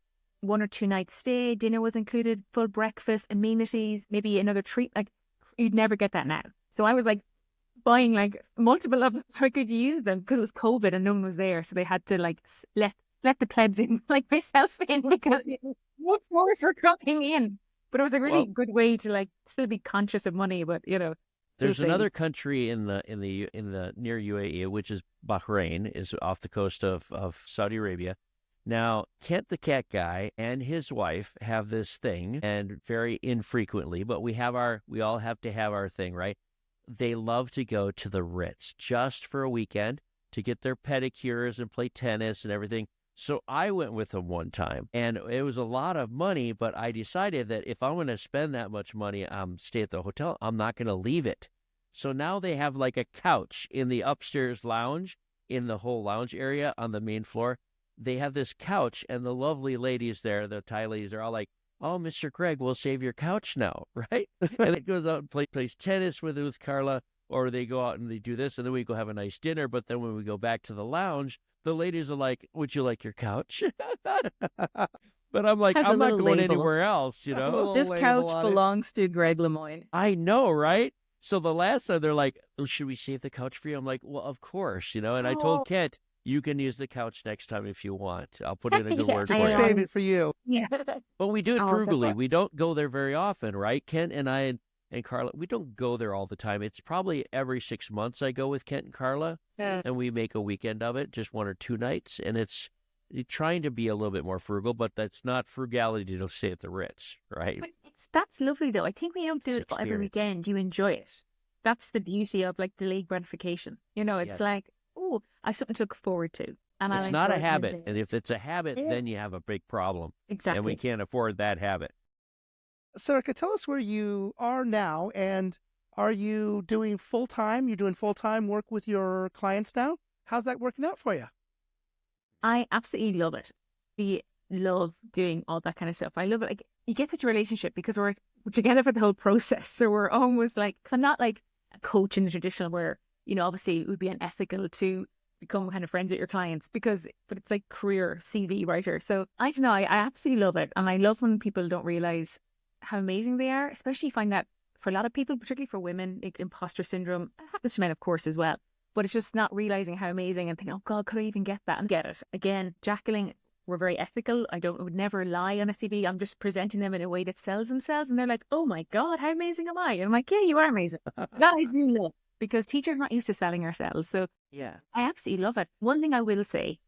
1 or 2 nights stay. Dinner was included, full breakfast, amenities, maybe another treat. Like you'd never get that now. So I was like buying like multiple of them so I could use them because it was COVID and no one was there. So they had to like let the plebs in, like myself in, because what tourists were coming in. But it was a really good way to like still be conscious of money, but there's another country in the near UAE, which is Bahrain, is off the coast of Saudi Arabia. Now, Kent the cat guy and his wife have this thing, and very infrequently, but we all have to have our thing, right? They love to go to the Ritz just for a weekend to get their pedicures and play tennis and everything. So I went with them one time, and it was a lot of money, but I decided that if I'm going to spend that much money, stay at the hotel, I'm not going to leave it. So now they have like a couch in the upstairs lounge, in the whole lounge area on the main floor. They have this couch, and the lovely ladies there, the Thai ladies, are all like, "Oh, Mr. Greg, we'll save your couch now," right? And it goes out and plays tennis with Carla, or they go out and they do this, and then we go have a nice dinner. But then when we go back to the lounge, the ladies are like, "Would you like your couch?" But I'm like, I'm not going anywhere else, This couch belongs to Greg Lemoyne. I know, right? So the last time they're like, "Should we save the couch for you?" I'm like, "Well, of course, And I told Kent, you can use the couch next time if you want. I'll put in a good word for you. Just save it for you. Yeah. But we do it frugally. We don't go there very often, right? Kent and I and Carla, we don't go there all the time. It's probably every 6 months I go with Kent and Carla, and we make a weekend of it, just 1 or 2 nights. And it's trying to be a little bit more frugal, but that's not frugality to stay at the Ritz, right? But that's lovely, though. I think when you don't do it every weekend, you enjoy it. That's the beauty of like delayed gratification. It's like, oh, I have something to look forward to. And it's not a habit. And if it's a habit, then you have a big problem. Exactly. And we can't afford that habit. Sorcha, tell us where you are now, and are you doing full-time? You're doing full-time work with your clients now? How's that working out for you? I absolutely love it. We love doing all that kind of stuff. I love it. Like, you get such a relationship because we're together for the whole process. So we're almost like, because I'm not like a coach in the traditional where, obviously it would be unethical to become kind of friends with your clients but it's like career CV writer. So I don't know, I absolutely love it. And I love when people don't realize how amazing they are, especially you find that for a lot of people, particularly for women, like imposter syndrome, it happens to men, of course, as well. But it's just not realizing how amazing and thinking, oh God, could I even get that? And get it. Again, Jacqueline, we're very ethical. I would never lie on a CV. I'm just presenting them in a way that sells themselves. And they're like, oh my God, how amazing am I? And I'm like, yeah, you are amazing. That I do love. Because teachers are not used to selling ourselves. So yeah, I absolutely love it. One thing I will say,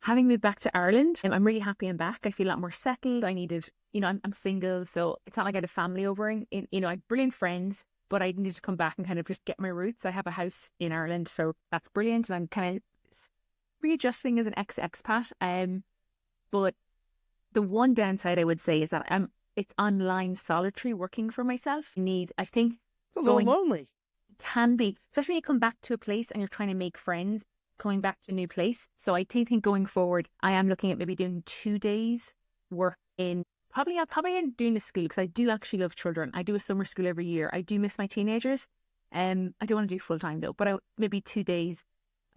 having moved back to Ireland, I'm really happy I'm back. I feel a lot more settled. I needed, I'm single, so it's not like I had a family over. I had brilliant friends, but I needed to come back and kind of just get my roots. I have a house in Ireland, so that's brilliant. And I'm kind of readjusting as an expat. But the one downside I would say is that it's online solitary working for myself. I think it's a little lonely. Can be, especially when you come back to a place and you're trying to make friends coming back to a new place. So I think going forward, I am looking at maybe doing 2 days work in probably doing a school, because I do actually love children. I do a summer school every year. I do miss my teenagers. I don't want to do full time though, but maybe 2 days.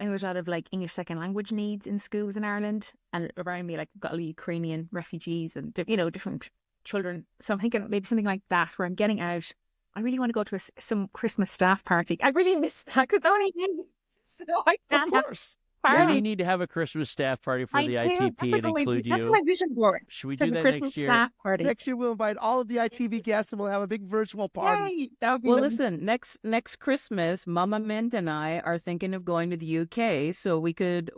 I know there's a lot of like English second language needs in schools in Ireland, and around me, like I've got a lot of Ukrainian refugees and different children. So I'm thinking maybe something like that where I'm getting out. I really want to go to some Christmas staff party. I really miss that because it's only me. So I can't. Of course. Yeah, you need to have a Christmas staff party for the ITP and include you. That's my vision board. Should we do that Christmas next year? Staff party. Next year we'll invite all of the ITV guests and we'll have a big virtual party. Yay, that would be listen, next Christmas, Mama Mint and I are thinking of going to the UK, so we could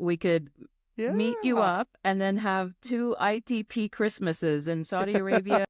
meet you up and then have 2 ITP Christmases in Saudi Arabia.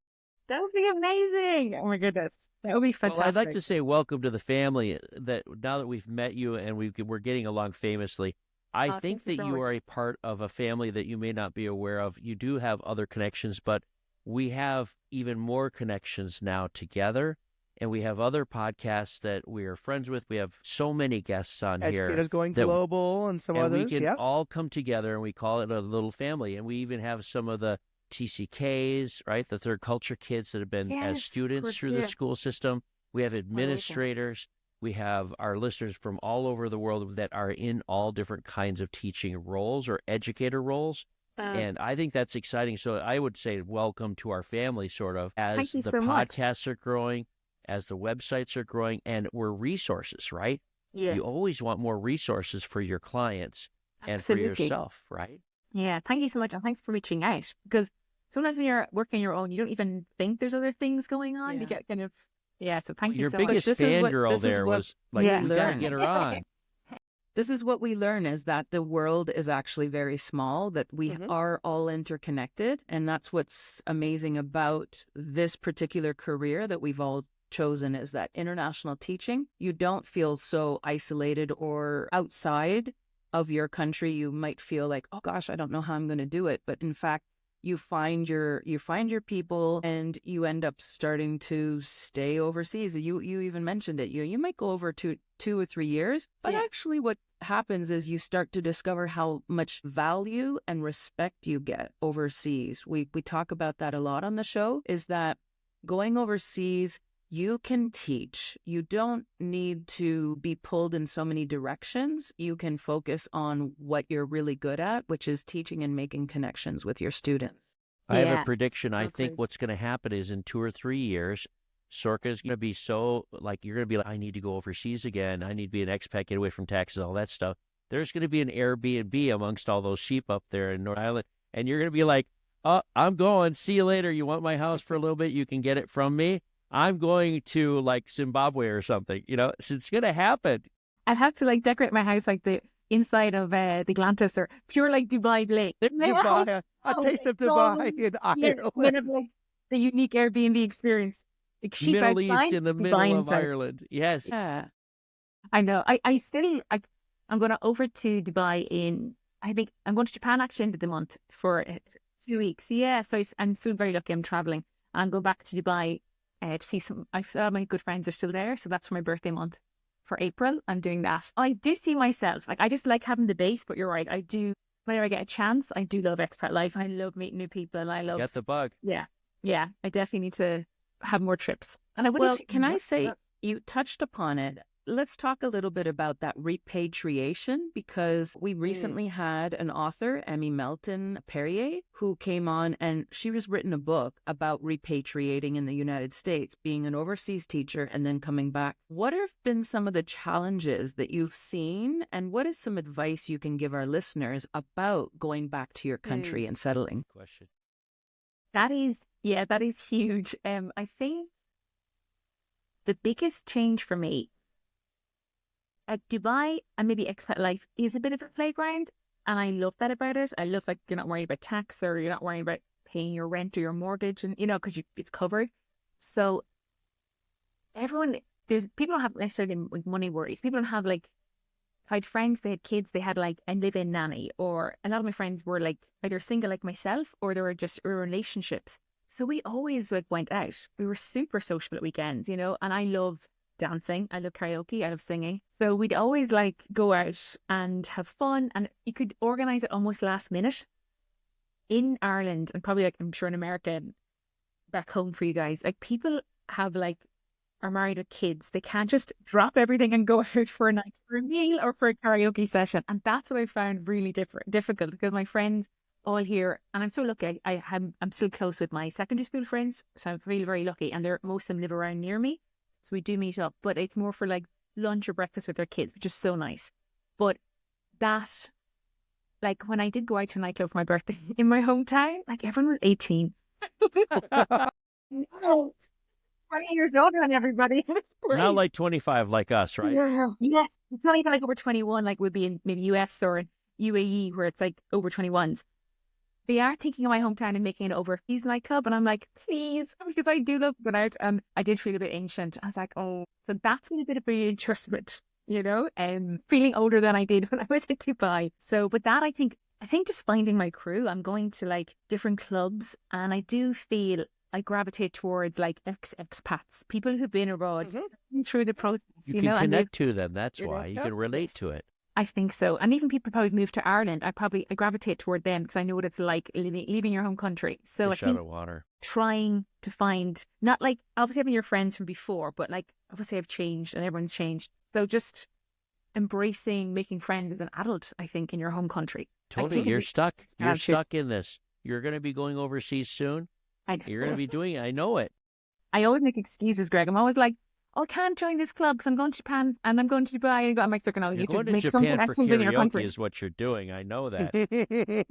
That would be amazing. Oh my goodness. That would be fantastic. Well, I'd like to say welcome to the family. That now that we've met you and we're getting along famously, I think that you are a part of a family that you may not be aware of. You do have other connections, but we have even more connections now together. And we have other podcasts that we are friends with. We have so many guests on here. Educators Going Global and some others. We can all come together and we call it a little family. And we even have some of the TCKs, right? The third culture kids that have been as Yes, of students course, through the yeah. school system. We have Amazing. administrators. We have our listeners from all over the world that are in all different kinds of teaching roles or educator roles. And I think that's exciting. So I would say welcome to our family, sort of, as Thank you the so much. podcasts are growing, as the websites are growing, and we're resources, right? Yeah, You always want more resources for your clients and for absolutely. yourself, right? Yeah, thank you so much. And thanks for reaching out, because sometimes when you're working your own, you don't even think there's other things going on. You Yeah. get kind of, yeah. So thank you Your so much. biggest this is what- fangirl this is there what- was like, Yeah. we got to Learn. get her on. This is what we learn, is that the world is actually very small, that we Mhm. are all interconnected. And that's what's amazing about this particular career that we've all chosen, is that international teaching. You don't feel so isolated or outside of your country. You might feel like, oh gosh, I don't know how I'm going to do it. But in fact, you find your people, and you end up starting to stay overseas. You even mentioned it. You might go over 2 or 3 years, but Yeah. actually what happens is you start to discover how much value and respect you get overseas. We talk about that a lot on the show, is that going overseas, you can teach. You don't need to be pulled in so many directions. You can focus on what you're really good at, which is teaching and making connections with your students. I have a Yeah. prediction. I So think true. what's going to happen is in 2 or 3 years, Sorcha is going to be so, like, you're going to be like, I need to go overseas again. I need to be an expat, get away from taxes, all that stuff. There's going to be an Airbnb amongst all those sheep up there in North Island. And you're going to be like, oh, I'm going. See you later. You want my house for a little bit? You can get it from me. I'm going to like Zimbabwe or something. So it's going to happen. I'd have to like decorate my house like the inside of the Atlantis, or pure like Dubai Lake. Dubai, a taste of Dubai in Yeah, Ireland. kind of like the unique Airbnb experience. Like sheep Middle outside, East in the Dubai middle of inside. Ireland. Yes. Yeah. I know. I'm going over to Dubai I think I'm going to Japan actually end of the month for 2 weeks. Yeah, so I'm still very lucky. I'm traveling. I'm going back to Dubai to see my good friends are still there. So that's for my birthday month. For April, I'm doing that. I do see myself, like, I just like having the base, but you're right. I do, whenever I get a chance, I do love expat life. I love meeting new people. I love, Get the bug. yeah. I definitely need to have more trips. And I would Well, can I say, you touched upon it. Let's talk a little bit about that repatriation, because we recently had an author, Emmy Melton Perrier, who came on, and she has written a book about repatriating in the United States, being an overseas teacher and then coming back. What have been some of the challenges that you've seen, and what is some advice you can give our listeners about going back to your country and settling? Question. That is huge. I think the biggest change for me at Dubai and maybe expat life is a bit of a playground, and I love that about it. I love, like, you're not worried about tax, or you're not worried about paying your rent or your mortgage, and because it's covered. So people don't have necessarily like money worries. People don't have, like, if I had friends, they had kids, they had like a live-in nanny, or a lot of my friends were like either single like myself, or they were just in relationships. So we always like went out. We were super social at weekends, and I love dancing. I love karaoke. I love singing. So we'd always like go out and have fun, and you could organize it almost last minute. In Ireland, and probably, like, I'm sure in America, back home for you guys, like, people have are married with kids. They can't just drop everything and go out for a night for a meal or for a karaoke session. And that's what I found really difficult, because my friends all here, and I'm so lucky. I'm still close with my secondary school friends, so I'm really, very lucky. And most of them live around near me, so we do meet up. But it's more for like lunch or breakfast with their kids, which is so nice. But that, like, when I did go out to a nightclub for my birthday in my hometown, like, everyone was 18. 20 years older than everybody. It was great. Not like 25 like us, right? Yeah. Yes. It's not even like over 21, like would be in maybe US or in UAE, where it's like over 21s. They are thinking of my hometown and making it over a nightclub. And I'm like, please, because I do love going out. And I did feel a bit ancient. I was like, oh, so that's been a bit of an adjustment, feeling older than I did when I was in Dubai. So with that, I think just finding my crew. I'm going to like different clubs, and I do feel I gravitate towards like expats, people who've been abroad through the process. You can connect to them. That's why you can relate to it. I think so. And even people probably move to Ireland, I gravitate toward them because I know what it's like leaving your home country. So I Fish out think of water. trying to find, not like obviously having your friends from before, but like obviously I've changed and everyone's changed. So just embracing making friends as an adult, I think, in your home country. Tony, taking you're the stuck. You're attitude. stuck in this. You're going to be going overseas soon. You're going to be doing it. I know it. I always make excuses, Greg. I'm always like, oh, I can't join this club because I'm going to Japan and I'm going to Dubai. And I'm like, no, You're you going could to make some Japan for connections in your karaoke country. is what you're doing. I know that.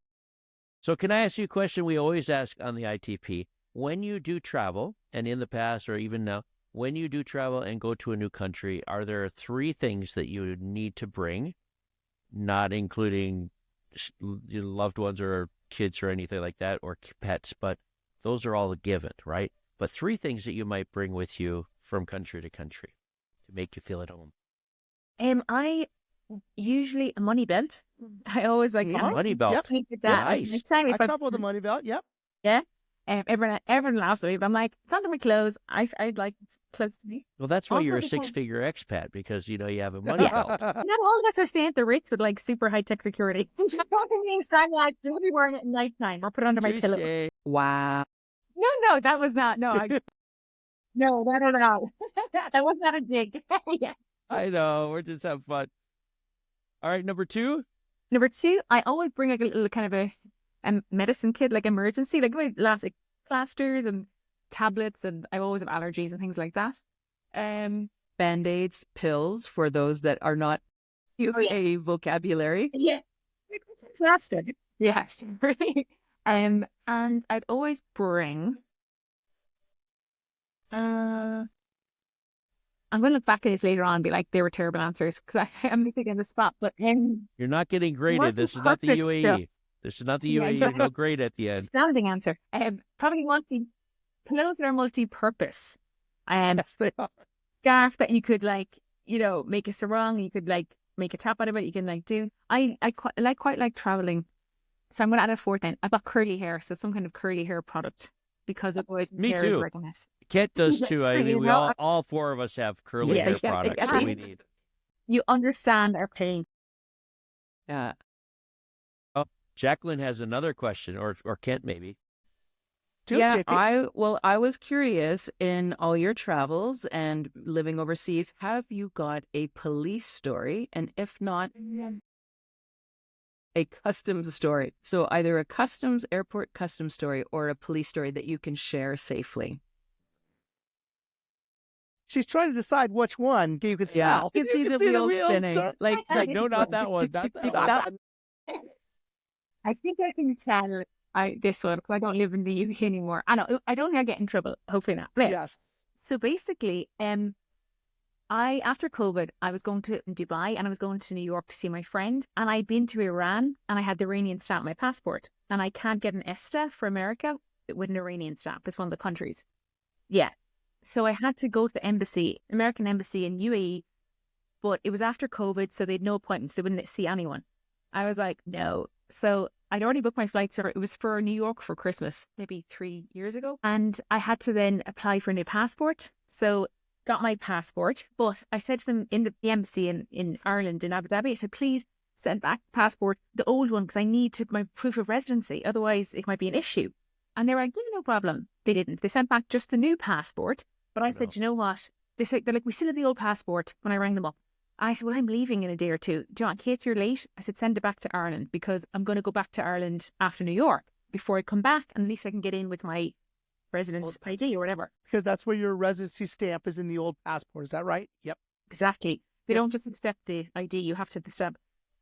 So can I ask you a question we always ask on the ITP? When you do travel, and in the past or even now, when you do travel and go to a new country, are there 3 things that you need to bring, not including your loved ones or kids or anything like that, or pets, but those are all a given, right? But 3 things that you might bring with you from country to country to make you feel at home. I usually a money belt. I always like Money belt. Keep that. Nice. Next time I if I travel with a money belt. Yep. yeah. Everyone laughs at me, but I'm like, it's under my clothes. I'd like clothes to me. Well, that's why Also you're a because- 6-figure expat, because you have a money belt. Not all of us are staying at the Ritz with like super high tech security. I'm like, I'm be wearing it at nighttime or put it under my pillow. Touche. Wow. No, that was not. No, no, no. That was not a dig. Yeah. I know. We're just having fun. All right, number 2. Number 2, I always bring like a little kind of a medicine kit, like emergency, like my elastic plasters and tablets, and I always have allergies and things like that. Band-aids, pills for those that are not UK vocabulary. Yeah, plastic. Yes, really. And I'd always bring. I'm going to look back at this later on and be like, they were terrible answers because I'm thinking on the spot. But You're not getting graded. This is not the multi-purpose UAE. stuff. This is not the Yeah, UAE. exactly. No grade at the end. Standing answer. Probably clothes that are multi-purpose. Yes, they are. Scarf that you could make a sarong. You could make a top out of it. You can do. I quite like traveling. So I'm going to add a 4th then. I've got curly hair, so some kind of curly hair product because otherwise my Me hair too. is like a mess. Kent does too. I mean, You we know, all 4 of us have curly Yeah, hair yeah, products at that we least. need. You understand our pain. Yeah. Oh, Jacqueline has another question, or Kent maybe. Too, Yeah, JP? I was curious, in all your travels and living overseas, have you got a police story? And if not, a customs story. So either a airport customs story or a police story that you can share safely. She's trying to decide which one you could Yeah, sell. you can see the wheels spinning. turn. Like, No, not that one. Not that one. I think I can tell this one because I don't live in the UK anymore. I don't think I get in trouble. Hopefully not. But, Yes. So basically, after COVID, I was going to Dubai and I was going to New York to see my friend, and I'd been to Iran and I had the Iranian stamp on my passport, and I can't get an ESTA for America with an Iranian stamp. It's one of the countries. Yeah. So I had to go to the embassy, American embassy in UAE, but it was after COVID, so they had no appointments. They wouldn't see anyone. I was like, no. So I'd already booked my flights. It was for New York for Christmas, maybe 3 years ago. And I had to then apply for a new passport. So got my passport, but I said to them in the embassy in Ireland, in Abu Dhabi, I said, please send back the passport, the old one, because I need my proof of residency. Otherwise, it might be an issue. And they were like, no problem. They didn't. They sent back just the new passport. But I said, you know what? They're like, we still have the old passport when I rang them up. I said, well, I'm leaving in a day or 2. John, in case you're late, I said, send it back to Ireland because I'm going to go back to Ireland after New York before I come back. And at least I can get in with my residence ID or whatever. Because that's where your residency stamp is in the old passport. Is that right? Yep. Exactly. They don't just accept the ID. You have to have the stamp.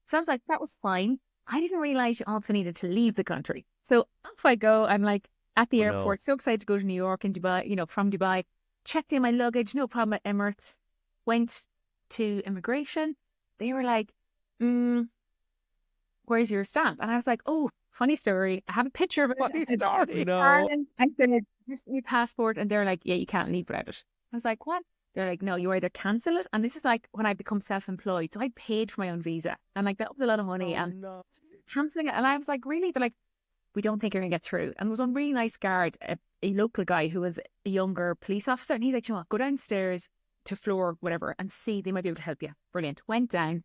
So I was like, that was fine. I didn't realize you also needed to leave the country. So off I go. I'm like at the airport, so excited to go to New York and Dubai, from Dubai. Checked in my luggage, no problem at Emirates. Went to immigration. They were like, where's your stamp? And I was like, oh, funny story. I have a picture of it. Funny story. No. Ireland. I said, here's my passport. And they're like, yeah, you can't leave without it. I was like, what? They're like, no, you either cancel it. And this is like when I become self-employed. So I paid for my own visa. And like, that was a lot of money. And no. cancelling it. And I was like, really? They're like, we don't think you're going to get through. And there was one really nice guard, a local guy who was a younger police officer. And he's like, you know what, go downstairs to floor, whatever, and see, they might be able to help you. Brilliant. Went down.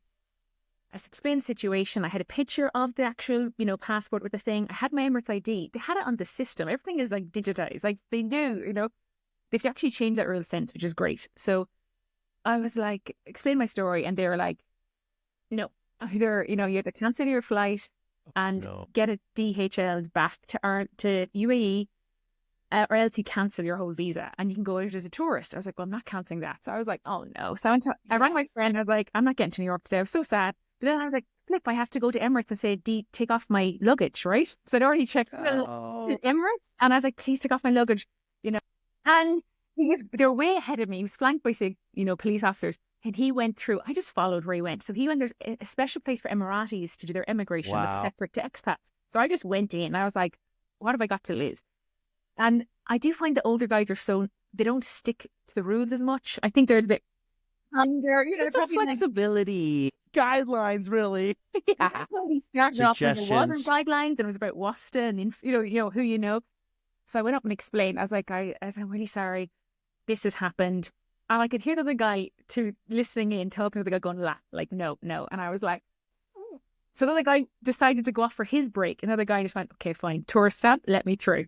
I explained the situation. I had a picture of the actual, passport with the thing. I had my Emirates ID. They had it on the system. Everything is like digitized. Like they knew, they've actually changed that rule since, which is great. So I was like, explain my story. And they were like, no, either, you have to cancel your flight and get a DHL back to UAE, or else you cancel your whole visa and you can go out as a tourist. I was like, well, I'm not cancelling that. So I was like, oh no. So I rang my friend. I was like, I'm not getting to New York today. I was so sad. But then I was like, flip, I have to go to Emirates and say, take off my luggage, right? So I'd already checked to Emirates. And I was like, please take off my luggage, And they were way ahead of me. He was flanked by, say, police officers. And he went through, I just followed where he went. So he went, there's a special place for Emiratis to do their immigration that's separate to expats. So I just went in and I was like, what have I got to lose? And I do find the older guys they don't stick to the rules as much. I think they're a bit under, There's a flexibility. Guidelines, really. Yeah. He started off when there wasn't guidelines and it was about WASTA and, who you know. So I went up and explained. I was like, I'm really sorry. This has happened. And I could hear the other guy listening in, talking to the guy going, like, no. And I was like, oh. So the other guy decided to go off for his break. Another guy just went, okay, fine. Tourist stamp, let me through.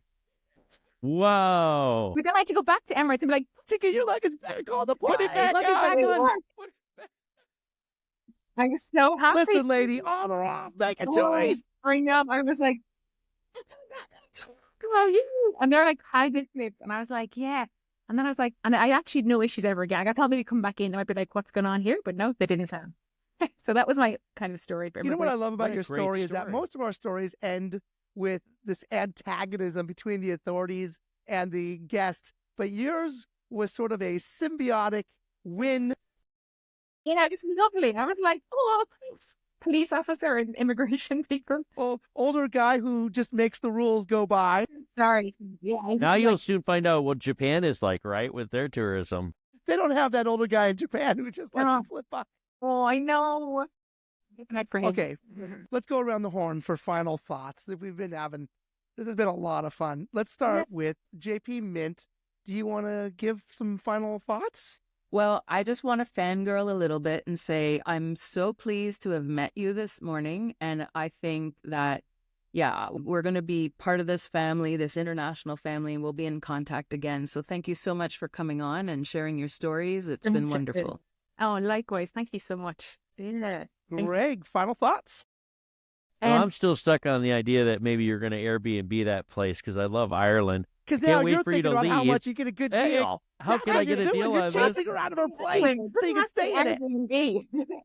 Whoa. But then I had to go back to Emirates and be like, get your luggage back on the plane. Put it back on. I was so happy. Listen, lady, on or off, make a choice. Bring up. I was like, and they're like, hi, this flips. And I was like, yeah. And then I was like, and I actually had no issues ever again. I thought maybe come back in, I might be like, what's going on here? But no, they didn't sound. So that was my kind of story. You know what I love about your story is that most of our stories end with this antagonism between the authorities and the guests, but yours was sort of a symbiotic win. Yeah, it's lovely. I was like, oh, thanks, police officer and immigration people. Well, older guy who just makes the rules go by. Sorry. Yeah. Now you'll soon find out what Japan is like, right, with their tourism. They don't have that older guy in Japan who just lets it slip by. Oh, I know. For him. Okay, let's go around the horn for final thoughts. This has been a lot of fun. Let's start with JP Mint. Do you want to give some final thoughts? Well, I just want to fangirl a little bit and say I'm so pleased to have met you this morning. And I think that, we're going to be part of this family, this international family, and we'll be in contact again. So thank you so much for coming on and sharing your stories. It's been wonderful. Oh, likewise. Thank you so much. Yeah. Greg, final thoughts? Well, I'm still stuck on the idea that maybe you're going to Airbnb that place because I love Ireland. Because now you're thinking about how much you get a good deal. How can I get a deal on this? You're chasing her out of her place so you can stay in it.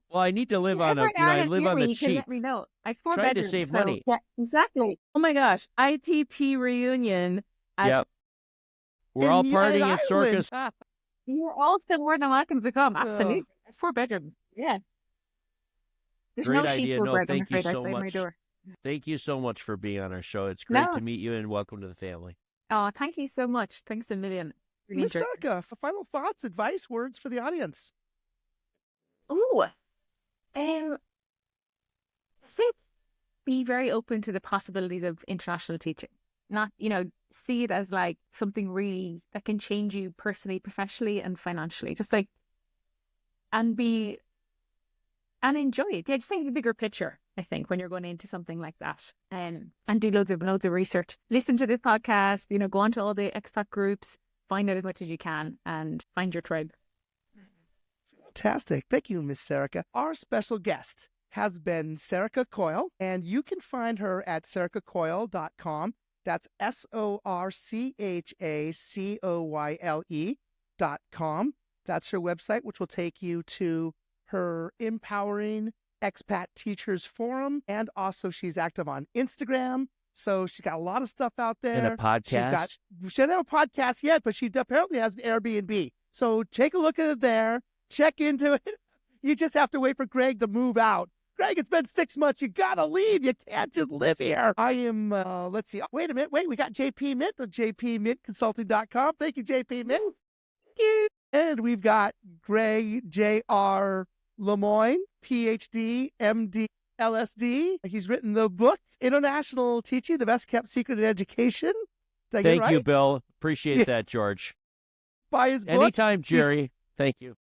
Well, I need to live on I live on the cheap. Let me know. I have 4 Trying bedrooms. to save money. Yeah, exactly. Oh my gosh. ITP reunion. Yep. We're all partying at Sorcha's. You're all still more than welcome to come. Absolutely. It's 4 bedrooms. Yeah. There's Great no idea. sheep No, Greg, I'm thank you afraid, so outside my much. door. Thank you so much for being on our show. It's great to meet you and welcome to the family. Oh, thank you so much. Thanks a million. Really Ms. Sorcha, final thoughts, advice, words for the audience. Oh, I think be very open to the possibilities of international teaching. Not, see it as like something really that can change you personally, professionally, and financially. Just like, and enjoy it. Yeah, just think of the bigger picture, I think, when you're going into something like that. And do loads of research. Listen to this podcast, go onto all the expat groups, find out as much as you can, and find your tribe. Fantastic. Thank you, Ms. Sorcha. Our special guest has been Sorcha Coyle, and you can find her at sorchacoyle.com. That's SORCHACOYLE.com. That's her website, which will take you to her Empowering Expat Teachers Forum. And also she's active on Instagram. So she's got a lot of stuff out there. And a podcast. She doesn't have a podcast yet, but she apparently has an Airbnb. So take a look at it there. Check into it. You just have to wait for Greg to move out. Greg, it's been 6 months. You got to leave. You can't just live here. I am, let's see. Wait a minute. We got JP Mint on jpmintconsulting.com. Thank you, JP Mint. Thank you. And we've got Greg J.R. Lemoyne, PhD, MD, LSD. He's written the book, International Teaching, The Best Kept Secret in Education. Did I get it right? Thank you, Bill. Appreciate that, George. Buy his book. Anytime, Jerry. Thank you.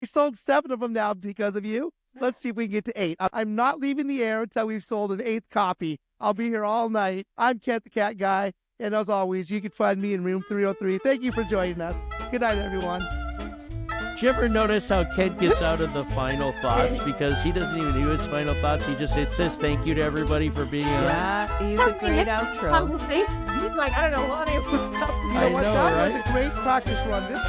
He sold 7 of them now because of you. Let's see if we can get to 8. I'm not leaving the air until we've sold an 8th copy. I'll be here all night. I'm Kent the Cat Guy. And as always, you can find me in room 303. Thank you for joining us. Good night, everyone. Did you ever notice how Kent gets out of the final thoughts? Because he doesn't even do his final thoughts. He just says thank you to everybody for being on. Yeah, he's a great outro. Conversation. He's like, I don't know what it was tough. You know I what? know, That right? was a great practice run. This